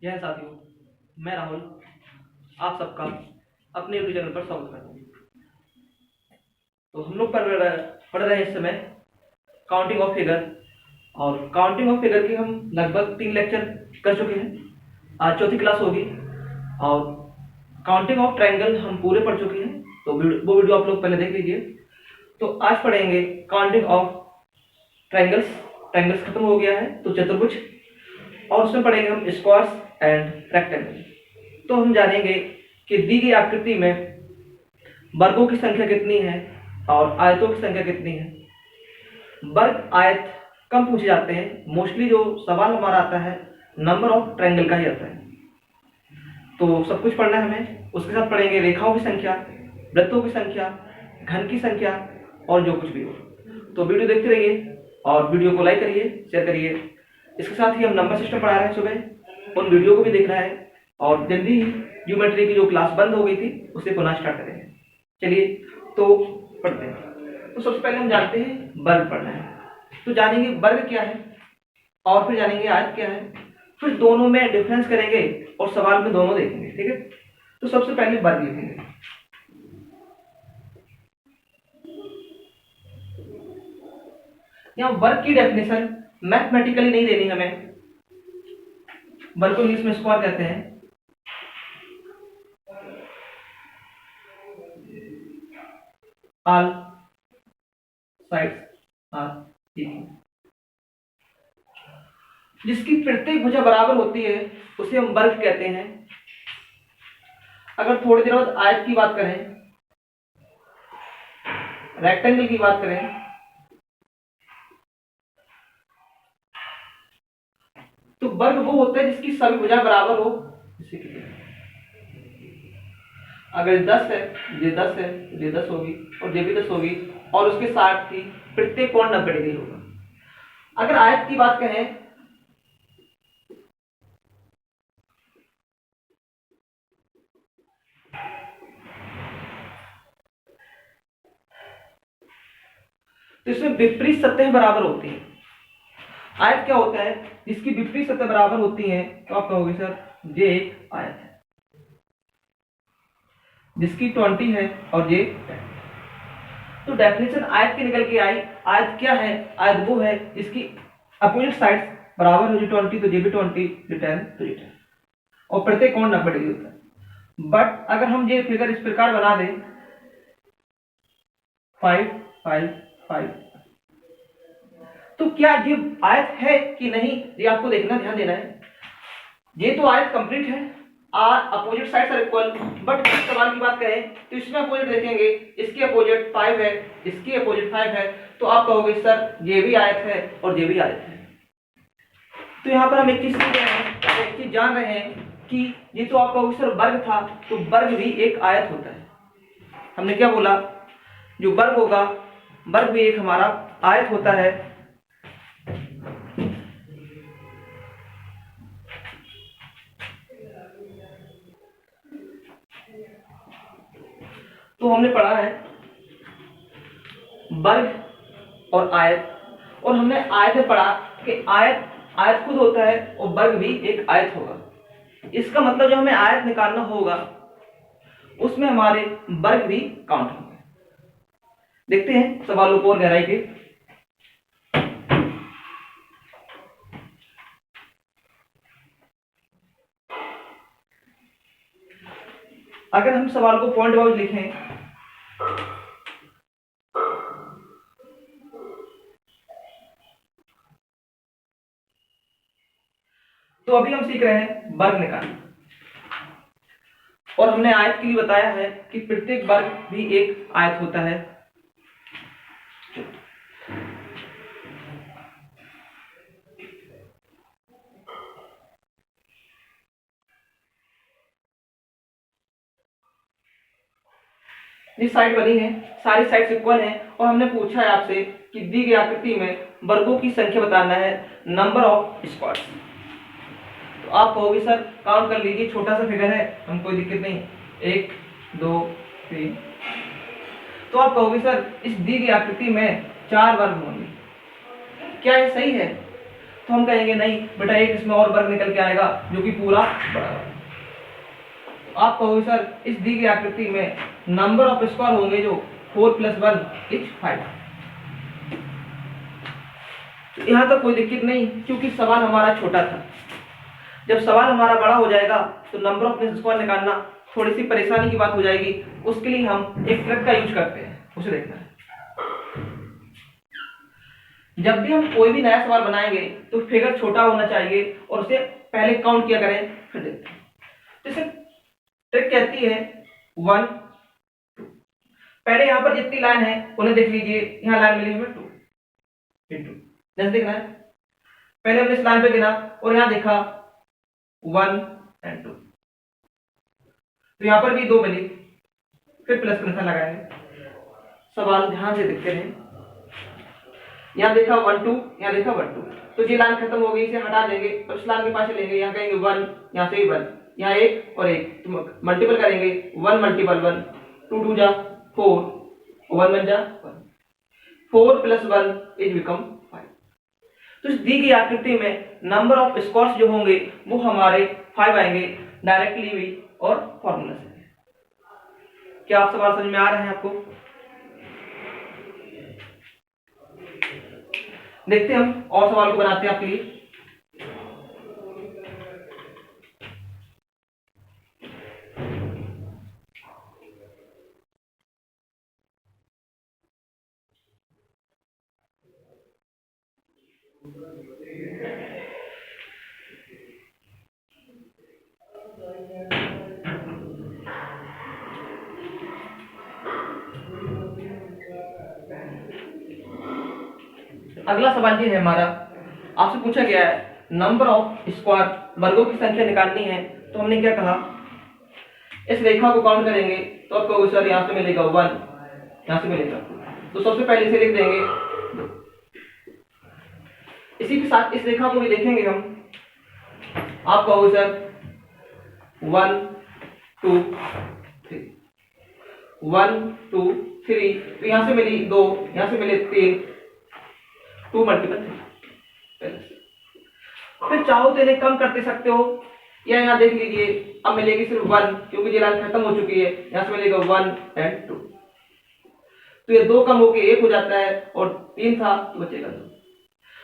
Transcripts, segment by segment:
जय हिंद साथियों, मैं राहुल आप सबका अपने यूट्यूब चैनल पर स्वागत करता हूँ। तो हम लोग पढ़ रहे हैं इस समय काउंटिंग ऑफ फिगर, और काउंटिंग ऑफ फिगर की हम लगभग 3 लेक्चर कर चुके हैं। आज चौथी क्लास होगी और काउंटिंग ऑफ ट्रायंगल हम पूरे पढ़ चुके हैं, तो वो वीडियो आप लोग पहले देख लीजिए। तो आज पढ़ेंगे काउंटिंग ऑफ ट्रायंगल्स। ट्रायंगल्स खत्म हो गया है तो चतुर्भुज, और उसमें पढ़ेंगे हम स्क्वायर्स एंड रेक्टेंगल। तो हम जानेंगे कि दी गई आकृति में वर्गों की संख्या कितनी है और आयतों की संख्या कितनी है। वर्ग आयत कम पूछे जाते हैं, मोस्टली जो सवाल हमारा आता है नंबर ऑफ ट्रायंगल का ही आता है। तो सब कुछ पढ़ना है हमें। उसके साथ पढ़ेंगे रेखाओं की संख्या, वृत्तों की संख्या, घन की संख्या और जो कुछ भी हो। तो वीडियो देखते रहिए और वीडियो को लाइक करिए, शेयर करिए। इसके साथ ही हम नंबर सिस्टम पढ़ा रहे हैं सुबह, उन वीडियो को भी देखना है और जल्दी ही ज्योमेट्री की जो क्लास बंद हो गई थी उसे पुनः स्टार्ट करेंगे। चलिए तो पढ़ते हैं। तो सबसे पहले हम जानते हैं वर्ग पढ़ना है, तो जानेंगे वर्ग क्या है और फिर जानेंगे आयत क्या है, फिर दोनों में डिफरेंस करेंगे और सवाल में दोनों देखेंगे। ठीक है, तो सबसे पहले वर्ग लिखेंगे। यहाँ वर्ग की डेफिनेशन मैथमेटिकली नहीं देनी हमें, वर्ग को इंग्लिश में स्क्वायर कहते हैं। ऑल साइड्स आर इक्वल, जिसकी प्रत्येक भुजा बराबर होती है उसे हम वर्ग कहते हैं। अगर थोड़ी देर बाद आयत की बात करें, रेक्टेंगल की बात करें, तो वर्ग वो होता है जिसकी सभी भुजा बराबर हो। जैसे कि अगर 10 है, ये 10 है, ये 10 होगी और ये भी 10 होगी, और उसके साथ ही प्रत्येक कोण 90 डिग्री होगा। अगर आयत की बात करें, तो इसमें विपरीत सतह बराबर होती है। आयत क्या होता है, जिसकी विपरीत सतह बराबर होती है, तो आप कहोगे सर ये एक आयत है जिसकी 20 है और ये 10। तो डेफिनेशन आयत की निकल के आई। आयत क्या है, आयत वो है जिसकी अपोजिट साइड्स बराबर हो, जो 20 तो ये भी 20, ये 10 तो ये 10, और प्रत्येक कोण 90 डिग्री होता है। बट अगर हम ये फिगर इस प्रकार बना दें 5 5 5, तो क्या ये आयत है कि नहीं, ये आपको देखना, ध्यान देना है। ये तो आयत कंप्लीट है, opposite sides are equal, but इस सवाल की बात करें तो इसमें अपोजिट देखेंगे, इसके अपोजिट 5 है, इसके अपोजिट 5 है, तो आप कहोगे सर ये भी आयत है और ये भी आयत है। तो यहाँ पर हम एक चीज सीख रहे हैं, एक चीज जान रहे हैं कि ये तो आप कहोगे सर वर्ग था, तो वर्ग भी एक आयत होता है। हमने क्या बोला, जो वर्ग होगा, वर्ग भी एक हमारा आयत होता है। तो हमने पढ़ा है वर्ग और आयत, और हमने आयत में पढ़ा कि आयत आयत खुद होता है और वर्ग भी एक आयत होगा। इसका मतलब जो हमें आयत निकालना होगा उसमें हमारे वर्ग भी काउंट होंगे। देखते हैं सवालों को और गहराई के। अगर हम सवाल को पॉइंट वाइज लिखें, तो अभी हम सीख रहे हैं वर्ग निकालना, और हमने आयत के लिए बताया है कि प्रत्येक वर्ग भी एक आयत होता है। ये साइड बनी है, सारी साइड्स इक्वल हैं, और हमने पूछा है आपसे कि दी गई आकृति में वर्गों की संख्या बताना है, नंबर ऑफ स्क्वायर्स। तो आप कहोगे सर काउंट कर लीजिए, छोटा सा फिगर है, हम कोई दिक्कत नहीं, 1 2 3। तो आप कहोगे सर इस दी गई आकृति में 4 वर्ग होंगे, क्या ये सही है? तो हम कहेंगे नहीं बेटा एक इसमें और वर्ग निकल के आएगा जो कि पूरा बराबर। आप कहोगे सर इस दी गई आकृति में नंबर ऑफ स्क्वायर होंगे जो 4 + 1 = 5। यहां तक कोई दिक्कत नहीं क्योंकि सवाल हमारा छोटा था। जब सवाल हमारा बड़ा हो जाएगा तो नंबर ऑफ स्क्वायर निकालना थोड़ी सी परेशानी की बात हो जाएगी। उसके लिए हम एक ट्रिक का यूज करते हैं, उसे देखना है। जब भी हम कोई भी नया सवाल बनाएंगे तो फिगर छोटा होना चाहिए और उसे पहले काउंट किया करें फिर देखते हैं। जैसे ट्रिक कहती है 1 2। पहले यहां पर जितनी लाइन है उन्हें देख लीजिए। यहां लाइन मिली हमें 2 इंटू, जैसे देखना है पहले हमने इस लाइन पे गिना और यहां देखा 1 और 2, तो यहां पर भी 2 मिली, फिर प्लस का निशान लगाएंगे। सवाल ध्यान से देखते रहे। यहां देखा 1 2, यहां देखा 1 2, तो ये लाइन खत्म हो गई, इसे हटा देंगे और इस लाइन के पास चलेंगे। यहां कहेंगे 1, यहां से 1, यहां 1 और 1, तो मल्टीपल करेंगे 1 × 1, 2 2 जा 4, 1 1 जा 1, 4 + 1 = 5। तो इस दी गई आकृति में नंबर ऑफ स्क्वायर्स जो होंगे वो हमारे 5 आएंगे डायरेक्टली भी और फॉर्मूला से। क्या आप सवाल समझ में आ रहे हैं आपको? देखते हैं हम और सवाल को बनाते हैं आपके लिए। अगला सवाल ये है हमारा, आपसे पूछा गया है नंबर ऑफ स्क्वायर वर्गों की संख्या निकालनी है। तो हमने क्या कहा, इस रेखा को काउंट करेंगे तो आपको सर यहां से मिलेगा 1, यहां से मिलेगा 2, तो सबसे पहले इसे लिख देंगे 2। इसी के साथ इस रेखा को भी देखेंगे हम। आप कहोगे सर 1 2 3, 1 2 3, तो यहां से मिली 2, यहां से मिले 3, 2 × 3। फिर चाहो तो इन्हें कम करते सकते हो, या यहाँ देख लीजिए अब मिलेगी सिर्फ 1 क्योंकि ये लाइन खत्म हो चुकी है। यहाँ से मिलेगा 1 और 2, तो ये 2 कम होके 1 हो जाता है और 3 था तो बचेगा 2।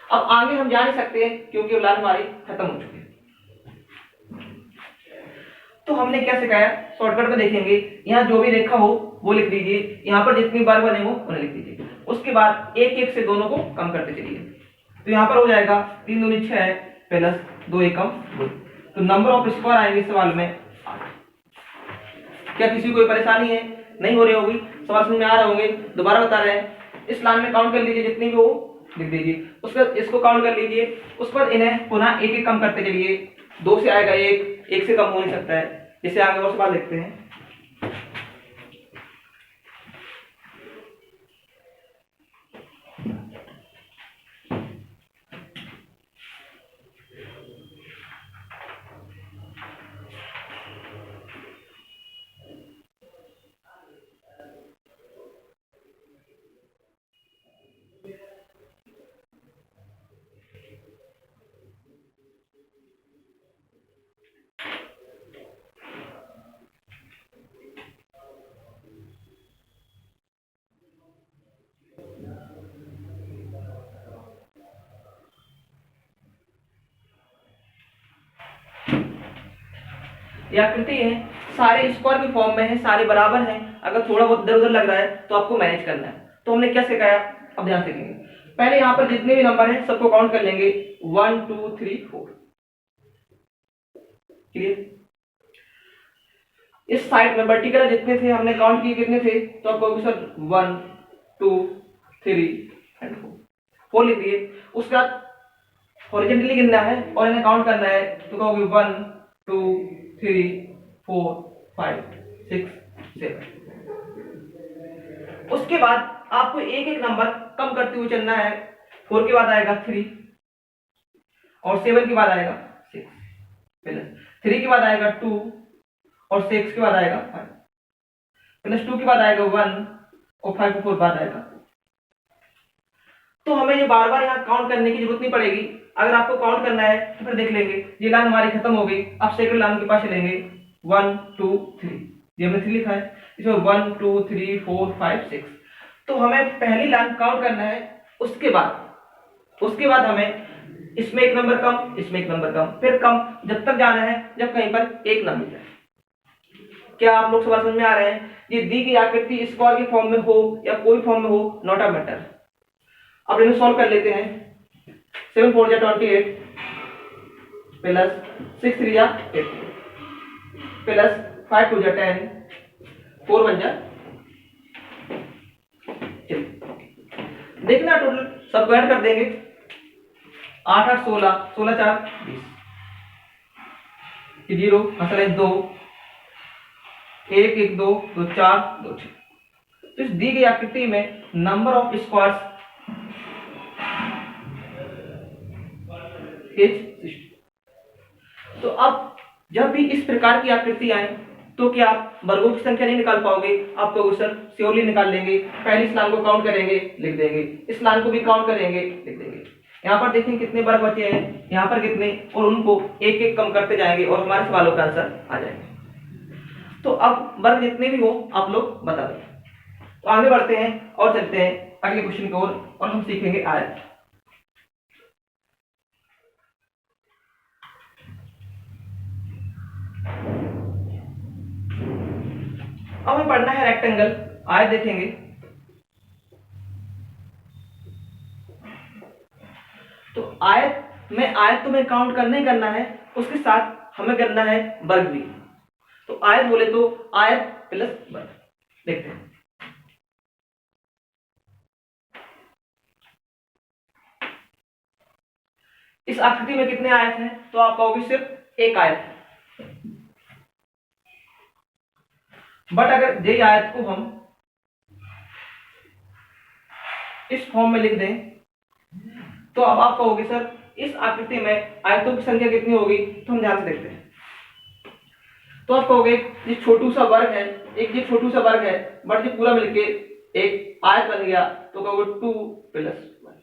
अब आगे हम जा नहीं सकते क्योंकि लाइन हमारी खत्म हो चुकी है। तो हमने क्या सिखाया, शॉर्टकट में देखेंगे। यहाँ जो भी रेखा हो वो लिख दीजिए, यहाँ पर जितनी बार बने हो उन्हें लिख दीजिए। उसके बाद एक एक से दोनों को कम करते चलिए। तो यहाँ पर हो जाएगा 3 दूनी 6 प्लस 2 एकम 2, तो नंबर ऑफ स्क्वायर आएंगे सवाल में 8। क्या किसी को कोई परेशानी है? नहीं हो रही होगी, सवाल समझ में आ रहे होंगे। दोबारा बता रहे हैं, इस लाइन में काउंट कर लीजिए, जितनी भी हो लिख दीजिए। उसके बाद इसको काउंट कर लीजिए, उसके बाद इन्हें पुनः एक एक कम करते चलिए। 2 से आएगा 1, 1 से कम हो नहीं सकता है। इसे आगे और सवाल देखते हैं। ये आकृति है, सारे स्क्वायर के फॉर्म में है, सारे बराबर हैं। अगर थोड़ा बहुत इधर उधर लग रहा है तो आपको मैनेज करना है। तो हमने क्या सिखाया, अब ध्यान से देखेंगे। पहले यहाँ पर जितने भी नंबर हैं सबको काउंट कर लेंगे 1 2 3 4। क्लियर? इस साइड में वर्टिकल जितने थे हमने काउंट किए, कितने थे? तो आपको सर 1 2 3 और 4 लिख दिए। उसके बाद हॉरिजॉन्टली गिनना है और इन्हें काउंट करना है। तो कहोगे 1 2 3 4 5 6 7। उसके बाद आपको एक एक नंबर कम करते हुए चलना है। 4 के बाद आएगा 3 और 7 के बाद आएगा 6, प्लस 3 के बाद आएगा 2 और 6 के बाद आएगा 5, प्लस 2 के बाद आएगा 1 और 5 के बाद आएगा। तो हमें ये बार बार यहाँ काउंट करने की जरूरत नहीं पड़ेगी। अगर आपको काउंट करना है तो फिर देख लेंगे, ये लाइन हमारी खत्म हो गई, अब सेकंड लाइन के पास चलेंगे 1 2 3, ये हमने 3 लिखा है, इसमें 1 2 3 4 5 6, तो हमें पहली लाइन काउंट करना है, उसके बाद हमें इसमें एक नंबर कम, इसमें एक नंबर कम, फिर कम, जब तक जाना है जब कहीं पर एक ना मिल जाए। क्या आप लोग सवाल समझ में आ रहे हैं? ये दी गई आकृति स्क्वायर की फॉर्म में हो या कोई फॉर्म में हो, नॉट अ मैटर। अब इन्हें सॉल्व कर लेते हैं। 7 4 28 प्लस 6 3 8 प्लस 5 2 10 4 1 देखना टोटल सब ऐड कर देंगे। 8 8 16 16 4 20 जीरो असल 2 1 1 2 2 4 2 6। तो इस दी गई आकृति में नंबर ऑफ स्क्वायर्स इज 60। तो अब जब भी इस प्रकार की आकृति आए तो क्या आप वर्गों की संख्या नहीं निकाल पाओगे? आप तो सर श्योरली निकाल लेंगे। पहली इस लाइन को काउंट करेंगे, लिख देंगे, इस लाइन को भी काउंट करेंगे, लिख देंगे। यहाँ पर देखें कितने वर्ग बचे हैं, यहाँ पर कितने, और उनको एक एक कम करते जाएंगे और हमारे सवालों का आंसर आ जाएगा। तो अब वर्ग जितने भी हो आप लोग बता दें। तो आगे बढ़ते हैं और चलते हैं अगले क्वेश्चन की ओर और हम सीखेंगे आयत। अब हमें पढ़ना है रेक्टेंगल, आयत देखेंगे। तो आयत में काउंट करना ही करना है, उसके साथ हमें करना है वर्ग भी। तो आयत बोले तो आयत प्लस वर्ग। देखते हैं इस आकृति में कितने आयत हैं, तो आप कहोगे सिर्फ एक आयत है। बट अगर यही आयत को हम इस फॉर्म में लिख दें तो अब आप कहोगे सर इस आकृति में आयतों की संख्या कितनी होगी, तो हम ध्यान से देखते हैं। तो आप कहोगे ये छोटू सा वर्ग है, एक ये छोटू सा वर्ग है, बट ये पूरा मिलके एक आयत बन गया, तो कहोगे 2 प्लस 1।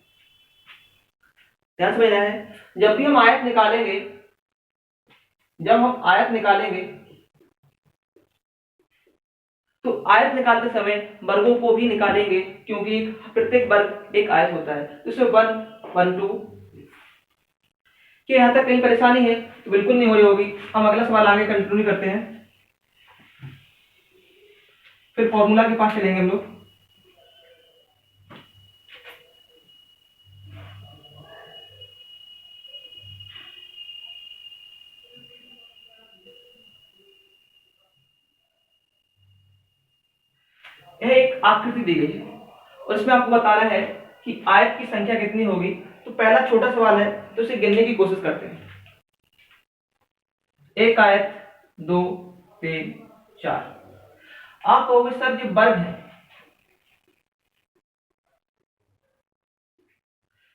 ध्यान समझना है, जब भी हम आयत निकालेंगे, तो आयत निकालते समय वर्गों को भी निकालेंगे, क्योंकि प्रत्येक वर्ग एक आयत होता है। तो इसमें 1 1 2 कि यहां तक कहीं परेशानी है तो बिल्कुल नहीं हो रही होगी। हम अगला सवाल आगे कंटिन्यू करते हैं, फिर फॉर्मूला के पास चलेंगे हम लोग। यह एक आकृति दी गई है और इसमें आपको बताना है कि आयत की संख्या कितनी होगी। तो पहला छोटा सवाल है, तो इसे गिनने की कोशिश करते हैं। एक आयत, 2 3 4। आप कहोगे सर ये वर्ग है,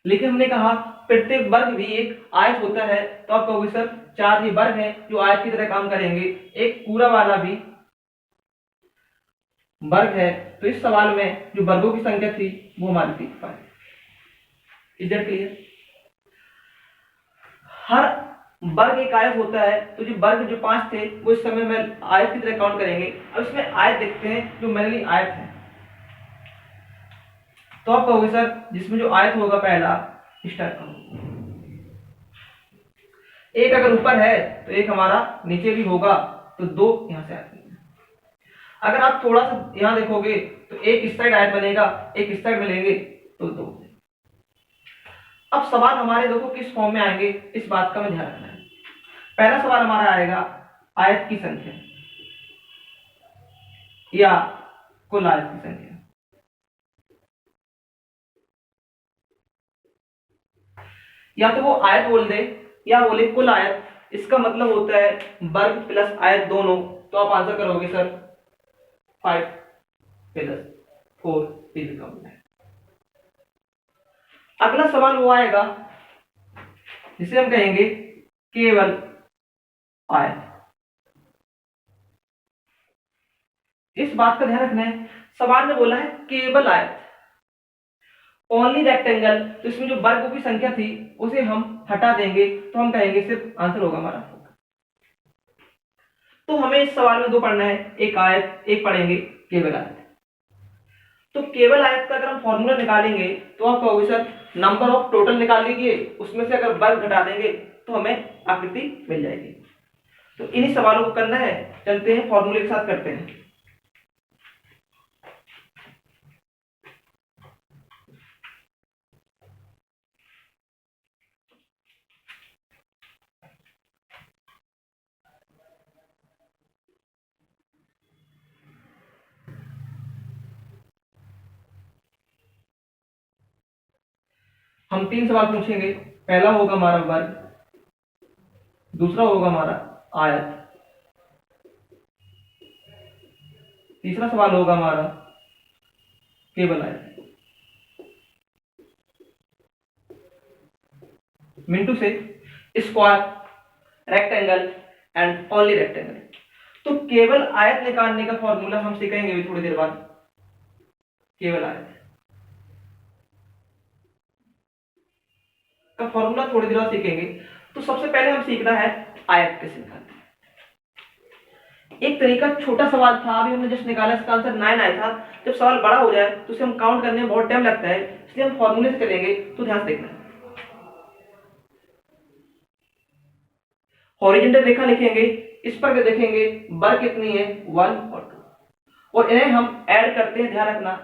लेकिन हमने कहा प्रत्येक वर्ग भी एक आयत होता है। तो आप कहोगे सर 4 ये वर्ग है जो आयत की तरह काम करेंगे, एक पूरा वाला भी वर्ग है। तो इस सवाल में जो वर्गों की संख्या थी वो हमारी थी 5। इधर क्लियर? हर वर्ग एक आयत होता है, तो जो वर्ग जो 5 थे वो इस समय में आयत की तरह काउंट करेंगे। अब इसमें आयत देखते हैं जो मेनली आयत है। तो आप कहोगे सर जिसमें जो आयत होगा पहला स्टार्ट करो। एक अगर ऊपर है तो एक हमारा नीचे भी होगा, तो 2 यहां से आयत। अगर आप थोड़ा सा यहां देखोगे तो एक इस साइड आयत बनेगा, एक इस साइड मिलेंगे, तो 2। अब सवाल हमारे देखो किस फॉर्म में आएंगे, इस बात का हमें ध्यान रखना है। पहला सवाल हमारा आएगा आयत की संख्या या कुल आयत की संख्या। या तो वो आयत बोल दे या बोले कुल आयत। इसका मतलब होता है वर्ग प्लस आयत दोनों। तो आप आंसर करोगे सर 5 प्लस 4 इज इक्वल। अगला सवाल वो आएगा जिसे हम कहेंगे केवल आयत। इस बात का ध्यान रखना है, सवाल में बोला है केवल आयत, ओनली रेक्टेंगल। तो इसमें जो वर्गों की संख्या थी उसे हम हटा देंगे तो हम कहेंगे सिर्फ आंसर होगा हमारा। तो हमें इस सवाल में दो पढ़ना है, एक आयत, एक पढ़ेंगे केवल आयत। तो केवल आयत का अगर हम फॉर्मूला निकालेंगे तो आप कहोगे सर नंबर ऑफ टोटल निकाल लीजिए, उसमें से अगर वर्ग घटा देंगे तो हमें आकृति मिल जाएगी। तो इन्हीं सवालों को करना है, चलते हैं फॉर्मूले के साथ करते हैं। हम तीन सवाल पूछेंगे, पहला होगा हमारा वर्ग, दूसरा होगा हमारा आयत, तीसरा सवाल होगा हमारा केवल आयत। मिंटू से square, rectangle and only rectangle. तो केवल आयत निकालने का फॉर्मूला हम सीखेंगे अभी थोड़ी देर बाद। केवल आयत का फॉर्मूला थोड़ी देर बाद सीखेंगे। तो सबसे पहले हम सीखना है आयत कैसे निकालते हैं। एक तरीका छोटा सवाल था, अभी हमने जस्ट निकाला, इसका आंसर 9 आया था। जब सवाल बड़ा हो जाए तो उसे हम काउंट करने में बहुत टाइम लगता है, इसलिए हम फॉर्मूले से चलेंगे। तो ध्यान से देखना है, हॉरिजॉन्टल रेखा लिखेंगे, इस पर देखेंगे वर्ग कितनी है 1 और 2, और इन्हें हम ऐड करते हैं, ध्यान रखना।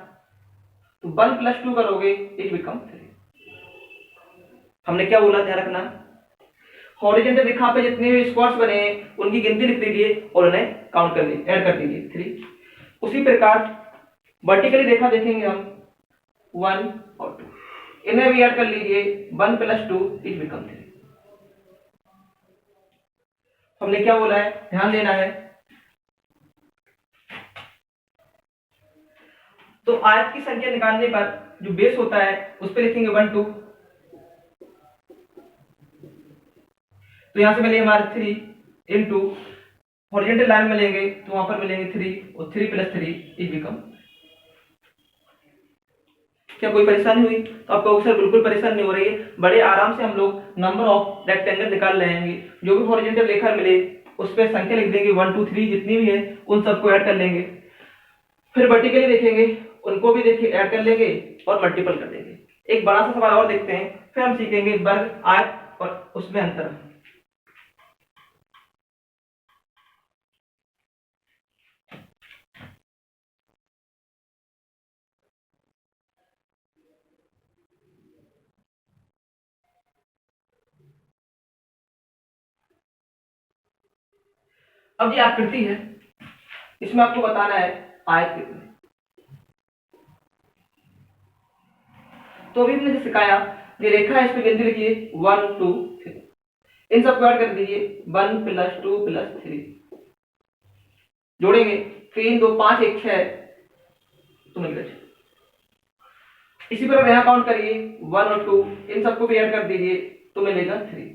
तो 1 + 2 करोगे इट बिकम 3। हमने क्या बोला, ध्यान रखना, हॉरिजॉन्टल रेखा पे जितने भी स्क्वायर्स बने हैं उनकी गिनती लिख लीजिए और उन्हें काउंट कर लीजिए, ऐड कर दीजिए 3। उसी प्रकार वर्टिकली रेखा देखेंगे हम 1 और 2, इन्हें भी ऐड कर लीजिए, 1 + 2 इट बिकम 3। हमने क्या बोला है, ध्यान देना है। तो आयत की संख्या निकालने पर जो बेस होता है उस पर लिखेंगे 1 2। तो यहां से मिलेंगे हमारे 3 इंटू हॉरिजॉन्टल लाइन मिलेंगे तो वहां पर मिलेंगे 3 और 3 + 3 इज बिकम। क्या कोई परेशानी हुई? तो आपको सर बिल्कुल परेशानी नहीं हो रही है, बड़े आराम से हम लोग नंबर ऑफ रेक्टेंगल निकाल लेंगे। जो भी हॉरिजॉन्टल रेखा मिले उस पर संख्या लिख देंगे 1 2 3 जितनी भी है उन सबको ऐड कर लेंगे। फिर वर्टिकली देखेंगे, उनको भी देखिए ऐड कर लेंगे और मल्टीपल कर देंगे। एक बड़ा सा सवाल और देखते हैं, फिर हम सीखेंगे वर्ग, आयत और उसमें अंतर। अब ये आकृति है, इसमें आपको बताना है आयत कितनी। तो अभी हमने जो सिखाया, ये रेखा है, इस पे गिनती लिखिए 1 2 3, इन सबको ऐड कर दीजिए 1 + 2 + 3, जोड़ेंगे 3 2 5 1 6 तो मिल गया। इसी तरह यहाँ काउंट करिए 1 और 2, इन सबको भी ऐड कर दीजिए तो मिलेगा 3।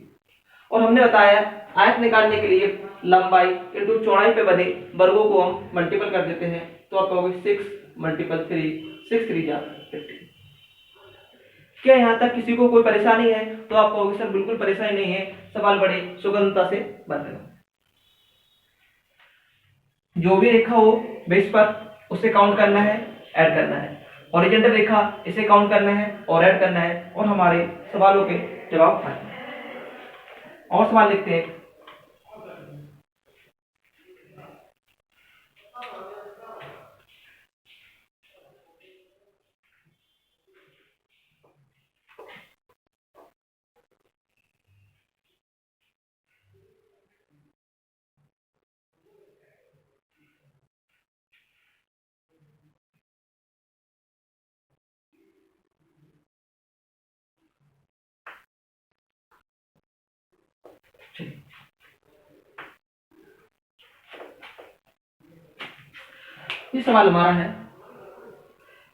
और हमने बताया आयत निकालने के लिए लंबाई इंटू चौड़ाई पे बने वर्गों को हम मल्टीपल कर देते हैं। तो आप कहोगे 6 × 3, 6 3 जा 15। क्या यहाँ तक किसी को कोई परेशानी है? तो आप कहोगे सर बिल्कुल परेशानी नहीं है, सवाल बड़े सुगमता से बन रहे हो। जो भी रेखा हो बेस पर उसे काउंट करना है, ऐड करना है। हॉरिजॉन्टल रेखा इसे काउंट करना है और ऐड करना है, और हमारे सवालों के जवाब पाए। और सवाल लिखते हैं। ये सवाल हमारा है,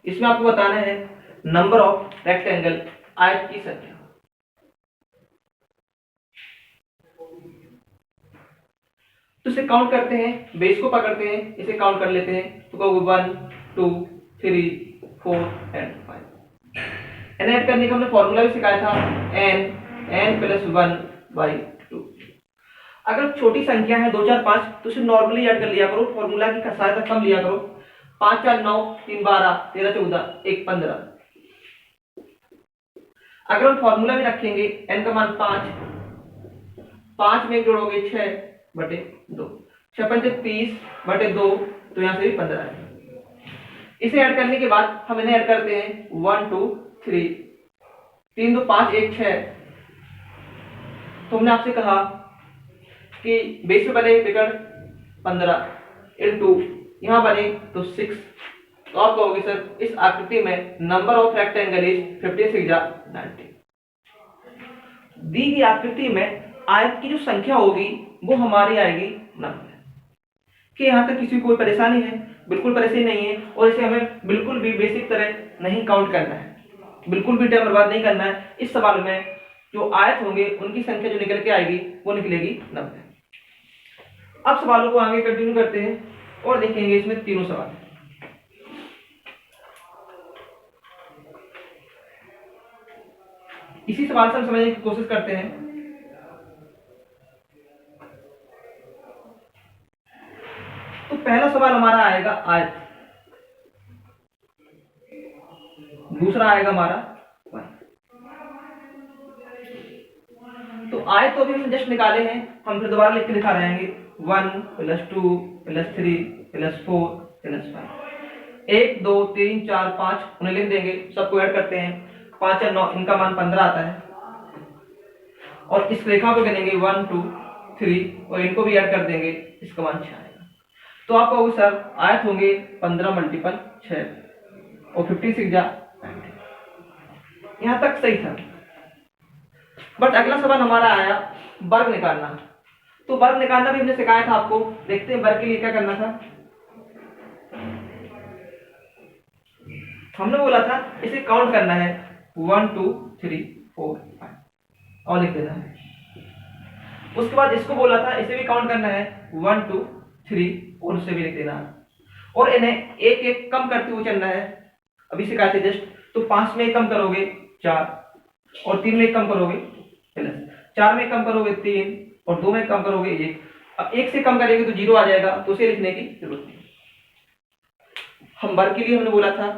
इसमें आपको बताना है नंबर ऑफ रेक्टेंगल, आयत की संख्या। तो इसे काउंट करते हैं, बेस को पकड़ते हैं, इसे काउंट कर लेते हैं। तो कहोगे 1 2 3 4 एंड 5। एन ऐड करने का हमने फॉर्मूला भी सिखाया था, n n प्लस 1/2। अगर छोटी संख्या है 2 4 5 तो उसे नॉर्मली ऐड कर लिया करो, फॉर्मूला की सहायता कम लिया करो। 5 4 9 3 12 13 14 1 15। अगर हम फॉर्मूला में रखेंगे n का मान 5 में जोड़ोगे 6/2, 6 पंचे 30/2, तो यहां से भी 15 है। इसे ऐड करने के बाद हम इन्हें ऐड करते हैं 1 2 3, 3 2 5 1 6। तो हमने आपसे कहा कि बेस में बने फिगर 15 इंटू यहां बने तो 6। तो आप कहोगे सर इस आकृति में नंबर ऑफ रेक्टेंगल इज 15 6 90। दी गई आकृति में आयत की जो संख्या होगी वो हमारी आएगी 90। कि यहां तक किसी को कोई परेशानी है? बिल्कुल परेशानी नहीं है, और इसे हमें बिल्कुल भी बेसिक तरह नहीं काउंट करना है, बिल्कुल भी टाइम बर्बाद नहीं करना है। इस सवाल में जो आयत होंगे उनकी संख्या जो निकल के आएगी वो निकलेगी 90। अब सवालों को आगे कंटिन्यू करते हैं और देखेंगे इसमें तीनों सवाल। इसी सवाल से हम समझने की कोशिश करते हैं। तो पहला सवाल हमारा आएगा आयत, दूसरा आएगा हमारा वन। तो आयत तो अभी हम जस्ट निकाले हैं, हम फिर दोबारा लिख के दिखा रहे हैं 1 + 2 + 3 + 4 + 5। 1 2 3 4 5 उन्हें लिख देंगे, सबको ऐड करते हैं। 5 और 9 इनका मान 15 आता है, और इस रेखा को गिनेंगे 1 2 3 और इनको भी ऐड कर देंगे, इसका मान 6 आएगा। तो आप कहोगे सर आयत होंगे 15 × 6 और 15 6 90। यहां तक सही था, बट अगला सवाल हमारा आया वर्ग निकालना। तो वर्ग निकालना भी हमने सिखाया था आपको। देखते हैं वर्ग के लिए क्या करना था। हमने बोला था इसे काउंट करना है 1 2 3 4 5 और लिख देना है। उसके बाद इसको बोला था इसे भी काउंट करना है 1 2 3 और उसे भी लिख देना है, और इन्हें एक एक कम करते हुए चलना है। अभी सिखाते जस्ट। तो 5 में एक कम करोगे 4, और 3 में एक कम करोगे प्लस, 4 में एक कम करोगे 3 और 2 में कम करोगे 1। अब 1 से कम करेंगे तो 0 आ जाएगा, तो उसे लिखने की जरूरत नहीं। हम वर्ग के लिए हमने बोला था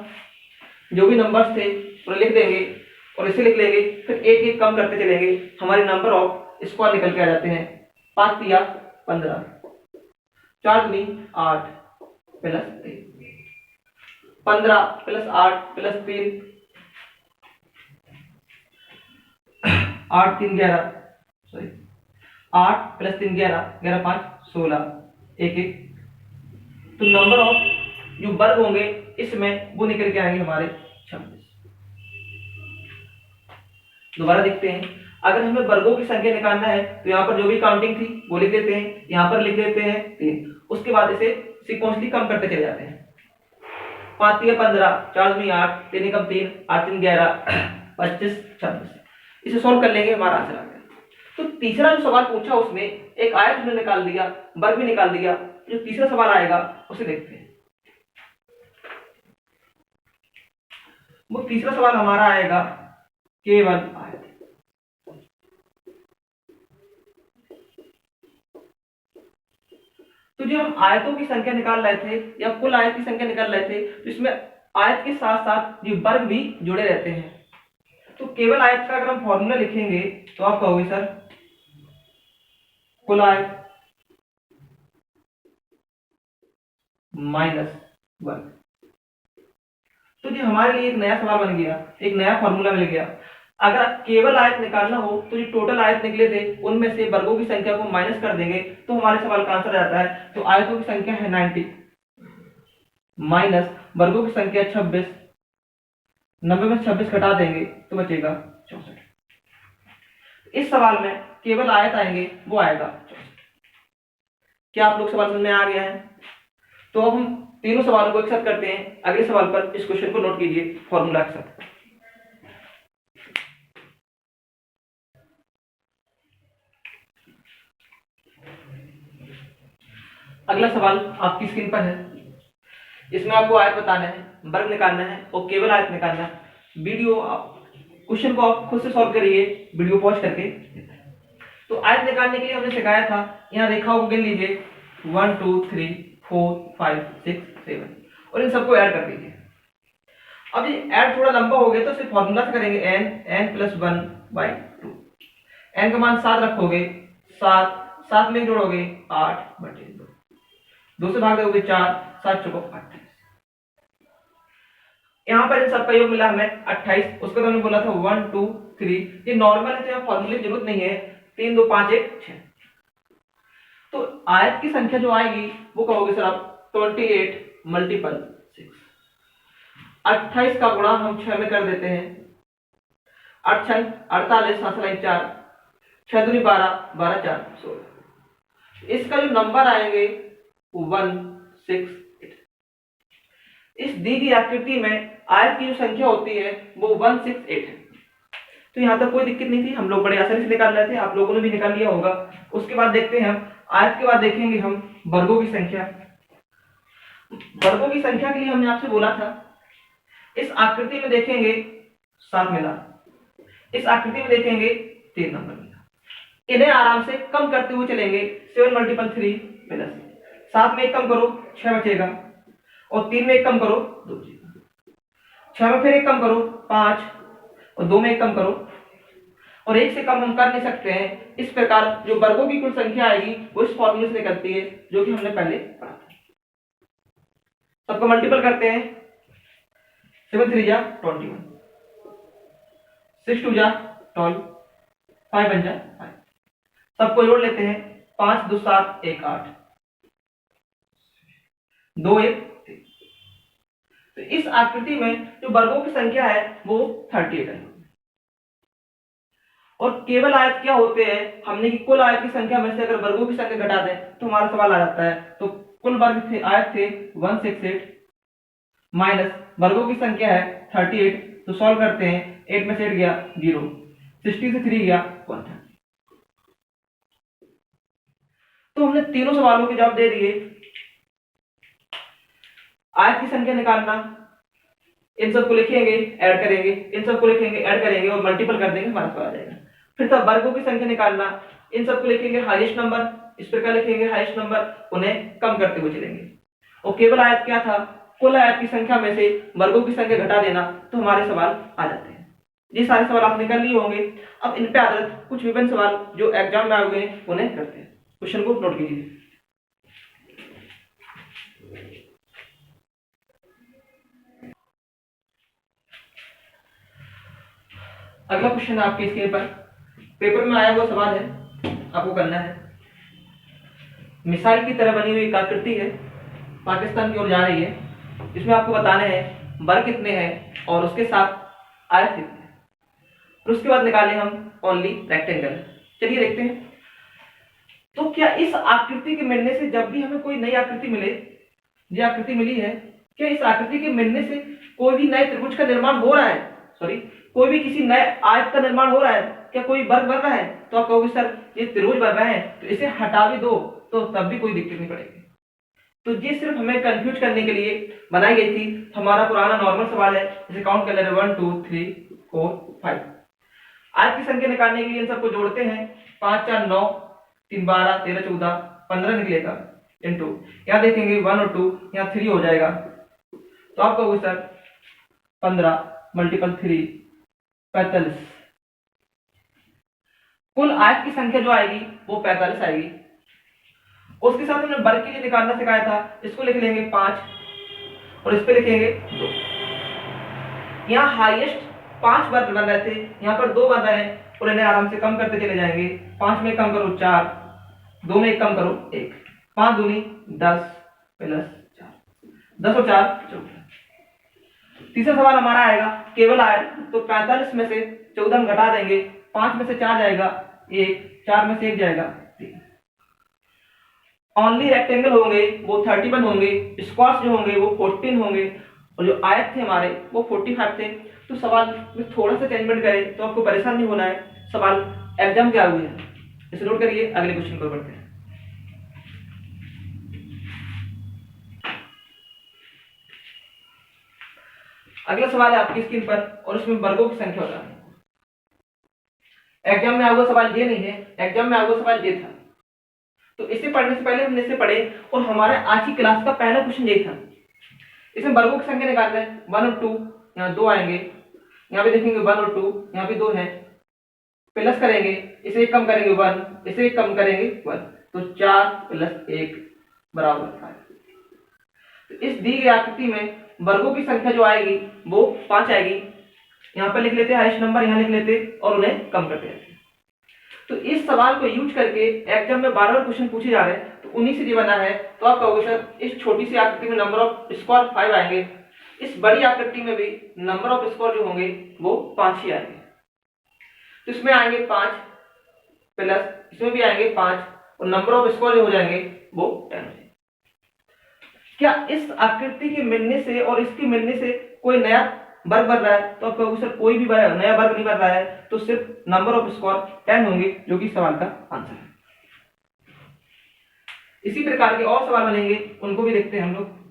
जो भी नंबर्स थे उन्हें लिख देंगे और इसे लिख लेंगे, फिर एक एक कम करते चलेंगे। हमारे नंबर ऑफ स्क्वायर निकल के आ जाते हैं। 5 3 15, 4 3 8 plus 3, 15 plus 8 plus 3, 8 3 11, sorry 8 plus 3 11, 11 5 16, 1 1। तो नंबर ऑफ जो वर्ग होंगे इसमें वो निकल के आएंगे हमारे 26। दोबारा देखते हैं। अगर हमें वर्गों की संख्या निकालना है तो यहाँ पर जो भी काउंटिंग थी वो लिख देते हैं, यहाँ पर लिख देते हैं 3। उसके बाद इसे सिक्वेंसली कम करते चले जाते हैं। 5 3 15, 4 2 8, 3 कम 3, 8 3 11, 25 26। इसे सॉल्व कर लेंगे, हमारा आंसर आ गया। तो तीसरा जो सवाल पूछा उसमें एक आयत हमने निकाल दिया, वर्ग भी निकाल दिया। जो तीसरा सवाल आएगा उसे देखते हैं। वो तीसरा सवाल हमारा आएगा केवल आयत। तो जो हम आयतों की संख्या निकाल रहे थे या कुल आयत की संख्या निकाल रहे थे, तो इसमें आयत के साथ साथ ये वर्ग भी जुड़े रहते हैं। तो केवल आयत का अगर हम फॉर्मूला लिखेंगे तो आप कहोगे सर कुल आयत माइनस वर्ग। तो ये हमारे लिए एक नया सवाल बन गया, एक नया फॉर्मूला मिल गया। अगर केवल आयत निकालना हो तो जो टोटल आयत निकले थे उनमें से वर्गों की संख्या को माइनस कर देंगे तो हमारे सवाल का आंसर आता है। तो आयतों की संख्या है 90 माइनस वर्गों की संख्या 26। 90 में 26 घटा देंगे तो बचेगा 64। इस सवाल में केवल आयत आएंगे, वो आएगा 64। क्या आप लोग सवाल समझ में आ गया है? तो अब हम तीनों सवालों को एक साथ करते हैं। अगले सवाल पर इस क्वेश्चन को नोट कीजिए फॉर्मूला के साथ। अगला सवाल आपकी स्क्रीन पर है। इसमें आपको आयत बताना है, वर्ग निकालना है और केवल आयत निकालना है। वीडियो आप क्वेश्चन को आप खुद से सॉल्व करिए वीडियो पॉज करके। तो आयत निकालने के लिए हमने सिखाया था, यहाँ रेखाओं को गिन लीजिए 1 2 3 4 5 6 7 और इन सबको ऐड कर दीजिए। अब ये ऐड थोड़ा लंबा हो गया तो सिर्फ फॉर्मूला से करेंगे n + 1/2। n का मान 7 रखोगे, 7 में जोड़ोगे 8/2, 2 से भाग दोगे 4, 7 चौको 28। यहाँ पर इन सबका योग मिला हमें 28। उसको तो हमने बोला था 1 2 3, ये नॉर्मल है तो यहाँ फॉर्मूले की जरूरत नहीं है। 3 2 5 1 6। तो आयत की संख्या जो आएगी वो कहोगे सर आप 28 × 6। 28 का गुणा हम 6 में कर देते हैं। 8 6 48, 7 4, 6 दूनी 12, 12 4 16। इसका जो नंबर आएंगे वो 168। इस दी गई आकृति में आयत की जो संख्या होती है वो 168 है। तो यहाँ तक कोई दिक्कत नहीं थी, हम लोग बड़े आसानी से निकाल रहे थे, आप लोगों ने भी निकाल लिया होगा। उसके बाद देखते हैं हम आयत के बाद देखेंगे हम वर्गों की संख्या। वर्गों की संख्या के लिए हमने आपसे बोला था इस आकृति में देखेंगे 7 मिला, इस आकृति में देखेंगे 3 नंबर मिला। इन्हें आराम से कम करते हुए चलेंगे। 7 × 3 प्लस 7 में 1 कम करो 6 बचेगा, और 3 में 1 कम करो 2 बचेगा, 6 में फिर 1 कम करो 5, और 2 में 1 कम करो, और 1 से कम हम कर नहीं सकते हैं। इस प्रकार जो वर्गों की कुल संख्या आएगी वो इस फॉर्मूले से निकलती है जो कि हमने पहले पढ़ा था। सबको मल्टीपल करते हैं। 7 3 जा 21, 6 2 जा 12, 5 1 जा 5। सबको जोड़ लेते हैं। 5 2 7 1 8, 2 1 3। तो इस आकृति में जो वर्गों की संख्या है वो 38 है। और केवल आयत क्या होते हैं, हमने कि कुल आयत की संख्या में से अगर वर्गों की संख्या घटा दें तो हमारा सवाल आ जाता है। तो कुल वर्ग थे आयत थे 168 माइनस वर्गों की संख्या है 38। तो सॉल्व करते हैं। 8 में से 8 गया 0, 60 से 3 गया 130। तो हमने तीनों सवालों के जवाब दे दिए। आयत की संख्या निकालना, इन सबको लिखेंगे ऐड करेंगे, इन सबको लिखेंगे ऐड करेंगे और मल्टीपल कर देंगे, हमारा सवाल आ जाएगा। फिर तब वर्गों की संख्या निकालना, इन सबको लिखेंगे हाईएस्ट नंबर, इस प्रकार लिखेंगे हाईएस्ट नंबर, उन्हें कम करते हुए चलेंगे। और केवल आयत क्या था, कुल आयत की संख्या में से वर्गों की संख्या घटा देना, तो हमारे सवाल आ जाते हैं। ये सारे सवाल आपने कर लिए होंगे। अब इन पे आधारित कुछ विभिन्न सवाल जो एग्जाम में आए हुए हैं उन्हें करते हैं। क्वेश्चन को नोट कीजिए। अगला क्वेश्चन है आपके स्क्रीन पर, पेपर में आया हुआ सवाल है, आपको करना है। मिसाइल की तरह बनी हुई एक आकृति है, पाकिस्तान की ओर जा रही है। इसमें आपको बताना है वर्ग कितने हैं और उसके साथ आयत कितने हैं। और उसके बाद निकालें हम ओनली रेक्टेंगल। चलिए देखते हैं। तो क्या इस आकृति के मिलने से जब भी हमें कोई नई आकृति मिले, ये आकृति मिली है, क्या इस आकृति के मिलने से कोई भी नए त्रिभुज का निर्माण हो रहा है, सॉरी कोई भी किसी नए आयत का निर्माण हो रहा है, क्या कोई वर्ग बन रहा है? तो आप कहोगे सर ये त्रिभुज बन रहा है तो इसे हटा भी दो, तो तब भी कोई दिक्कत नहीं पड़ेगी। तो ये सिर्फ हमें कंफ्यूज करने के लिए बनाई गई थी। हमारा पुराना नॉर्मल सवाल है, इसे काउंट कर ले रहे 1 2 3 4 5। आयत की संख्या निकालने के लिए इन सबको जोड़ते हैं। 5 4 9, 3 12, 13 14, 15 निकलेगा इनटू, यहाँ देखेंगे 1 और 2, यहाँ 3 हो जाएगा। तो आप कहोगे सर 15 × 3 45। कुल आयत की संख्या जो आएगी वो 45 आएगी। उसके साथ हमने वर्ग के लिए निकालना सिखाया था। इसको लिख लेंगे 5 और इस पे लिखेंगे 2। यहाँ हाईएस्ट 5 वर्ग बन रहे थे, यहाँ पर 2 बन रहे हैं और इन्हें आराम से कम करते चले जाएंगे। 5 में कम करो 4, 2 में कम करो 1, 5 दूनी 10 प्लस 4, 10 और 4 14। तीसरा सवाल हमारा आएगा केवल आयत। तो 45 में से 14 हम घटा देंगे, 5 में से 4 जाएगा 1, 4 में से 1 जाएगा 3। ओनली रेक्टेंगल होंगे वो 31 होंगे, स्क्वायर्स जो होंगे वो 14 होंगे, और जो आयत थे हमारे वो 45 थे। तो सवाल में थोड़ा सा चेंजमेंट करें तो आपको परेशान नहीं होना है। सवाल एग्जाम के आए हुए हैं, इसे नोट करिए। अगले क्वेश्चन पर बढ़ते हैं। अगला सवाल है आपकी स्क्रीन पर और उसमें वर्गों की संख्या बतानी है। एग्जाम में आपको सवाल ये नहीं है, एग्जाम में आपको सवाल ये था। तो इसे पढ़ने से पहले हमने इसे पढ़े और हमारे आज की क्लास का पहला क्वेश्चन ये था। इसमें वर्गों की संख्या निकालना है, 1 और 2, यहाँ 2 आएंगे, यहाँ पे देखेंगे 1 और 2, यहाँ पे 2 है, प्लस करेंगे, इसे एक कम करेंगे 1, इसे एक कम करेंगे 1, तो 4 + 1 बराबर 5। तो इस दी गई आकृति में वर्गों की संख्या जो आएगी वो 5 आएगी। यहाँ पर लिख लेते हैं हाईएस्ट नंबर, यहाँ लिख लेते और उन्हें कम करते हैं। तो इस सवाल को यूज करके एग्जाम में बार बार क्वेश्चन पूछे जा रहे हैं, तो उन्हीं से ये बना है। तो आप कहोगे सर इस छोटी सी आकृति में नंबर ऑफ स्क्वायर 5 आएंगे, इस बड़ी आकृति में भी नंबर ऑफ स्क्वायर जो होंगे वो 5 ही आएंगे। तो इसमें आएंगे 5 प्लस इसमें भी आएंगे 5 और नंबर ऑफ स्क्वायर जो हो जाएंगे वो 10। क्या इस आकृति के मिलने से और इसके मिलने से कोई नया वर्ग बन रहा है? तो आप कहोगे सर कोई भी नया वर्ग नहीं बन रहा है, तो सिर्फ नंबर ऑफ स्क्वायर 10 होंगे, जो कि सवाल का आंसर है। इसी प्रकार के और सवाल बनेंगे, उनको भी देखते हैं हम लोग।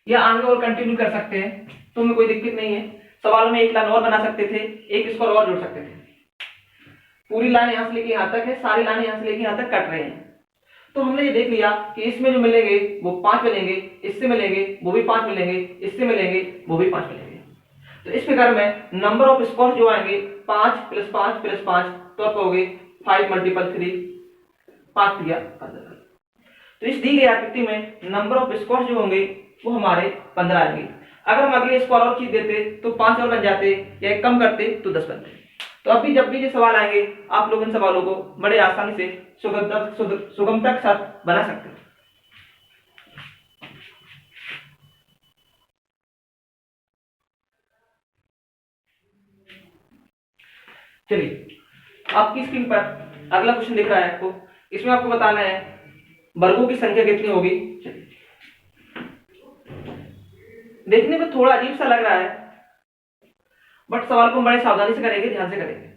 या आगे और कंटिन्यू कर सकते हैं, तो हमें कोई दिक्कत नहीं है। सवाल में एक लाइन और बना सकते थे, एक स्क्वायर और जोड़ सकते थे। पूरी लाइन यहां से लेके यहां तक है, सारी लाइन यहां से लेके यहां तक कट रहे हैं। तो हमने ये देख लिया कि इसमें जो मिलेंगे वो 5 मिलेंगे, इससे मिलेंगे वो भी 5 मिलेंगे, इससे मिलेंगे वो भी 5 मिलेंगे। तो इस प्रकार में नंबर ऑफ स्क्वायर जो आएंगे 5 + 5 + 5, तो आप कहोगे 5 × 3 5 × 15। तो इस दी गई आकृति में नंबर ऑफ स्क्वायर जो होंगे वो हमारे 15 आएंगे। अगर हम अगले स्क्वायर और चीज देते तो 5 और बन जाते, या एक कम करते तो 10 बनते। तो अभी जब भी ये सवाल आएंगे आप लोग इन सवालों को बड़े आसानी से सुगमता के साथ बना सकते हैं। चलिए आपकी स्क्रीन पर अगला क्वेश्चन दिख रहा है आपको। इसमें आपको बताना है वर्गों की संख्या कितनी होगी। देखने में थोड़ा अजीब सा लग रहा है, बट सवाल को हम बड़े सावधानी से करेंगे, ध्यान से करेंगे।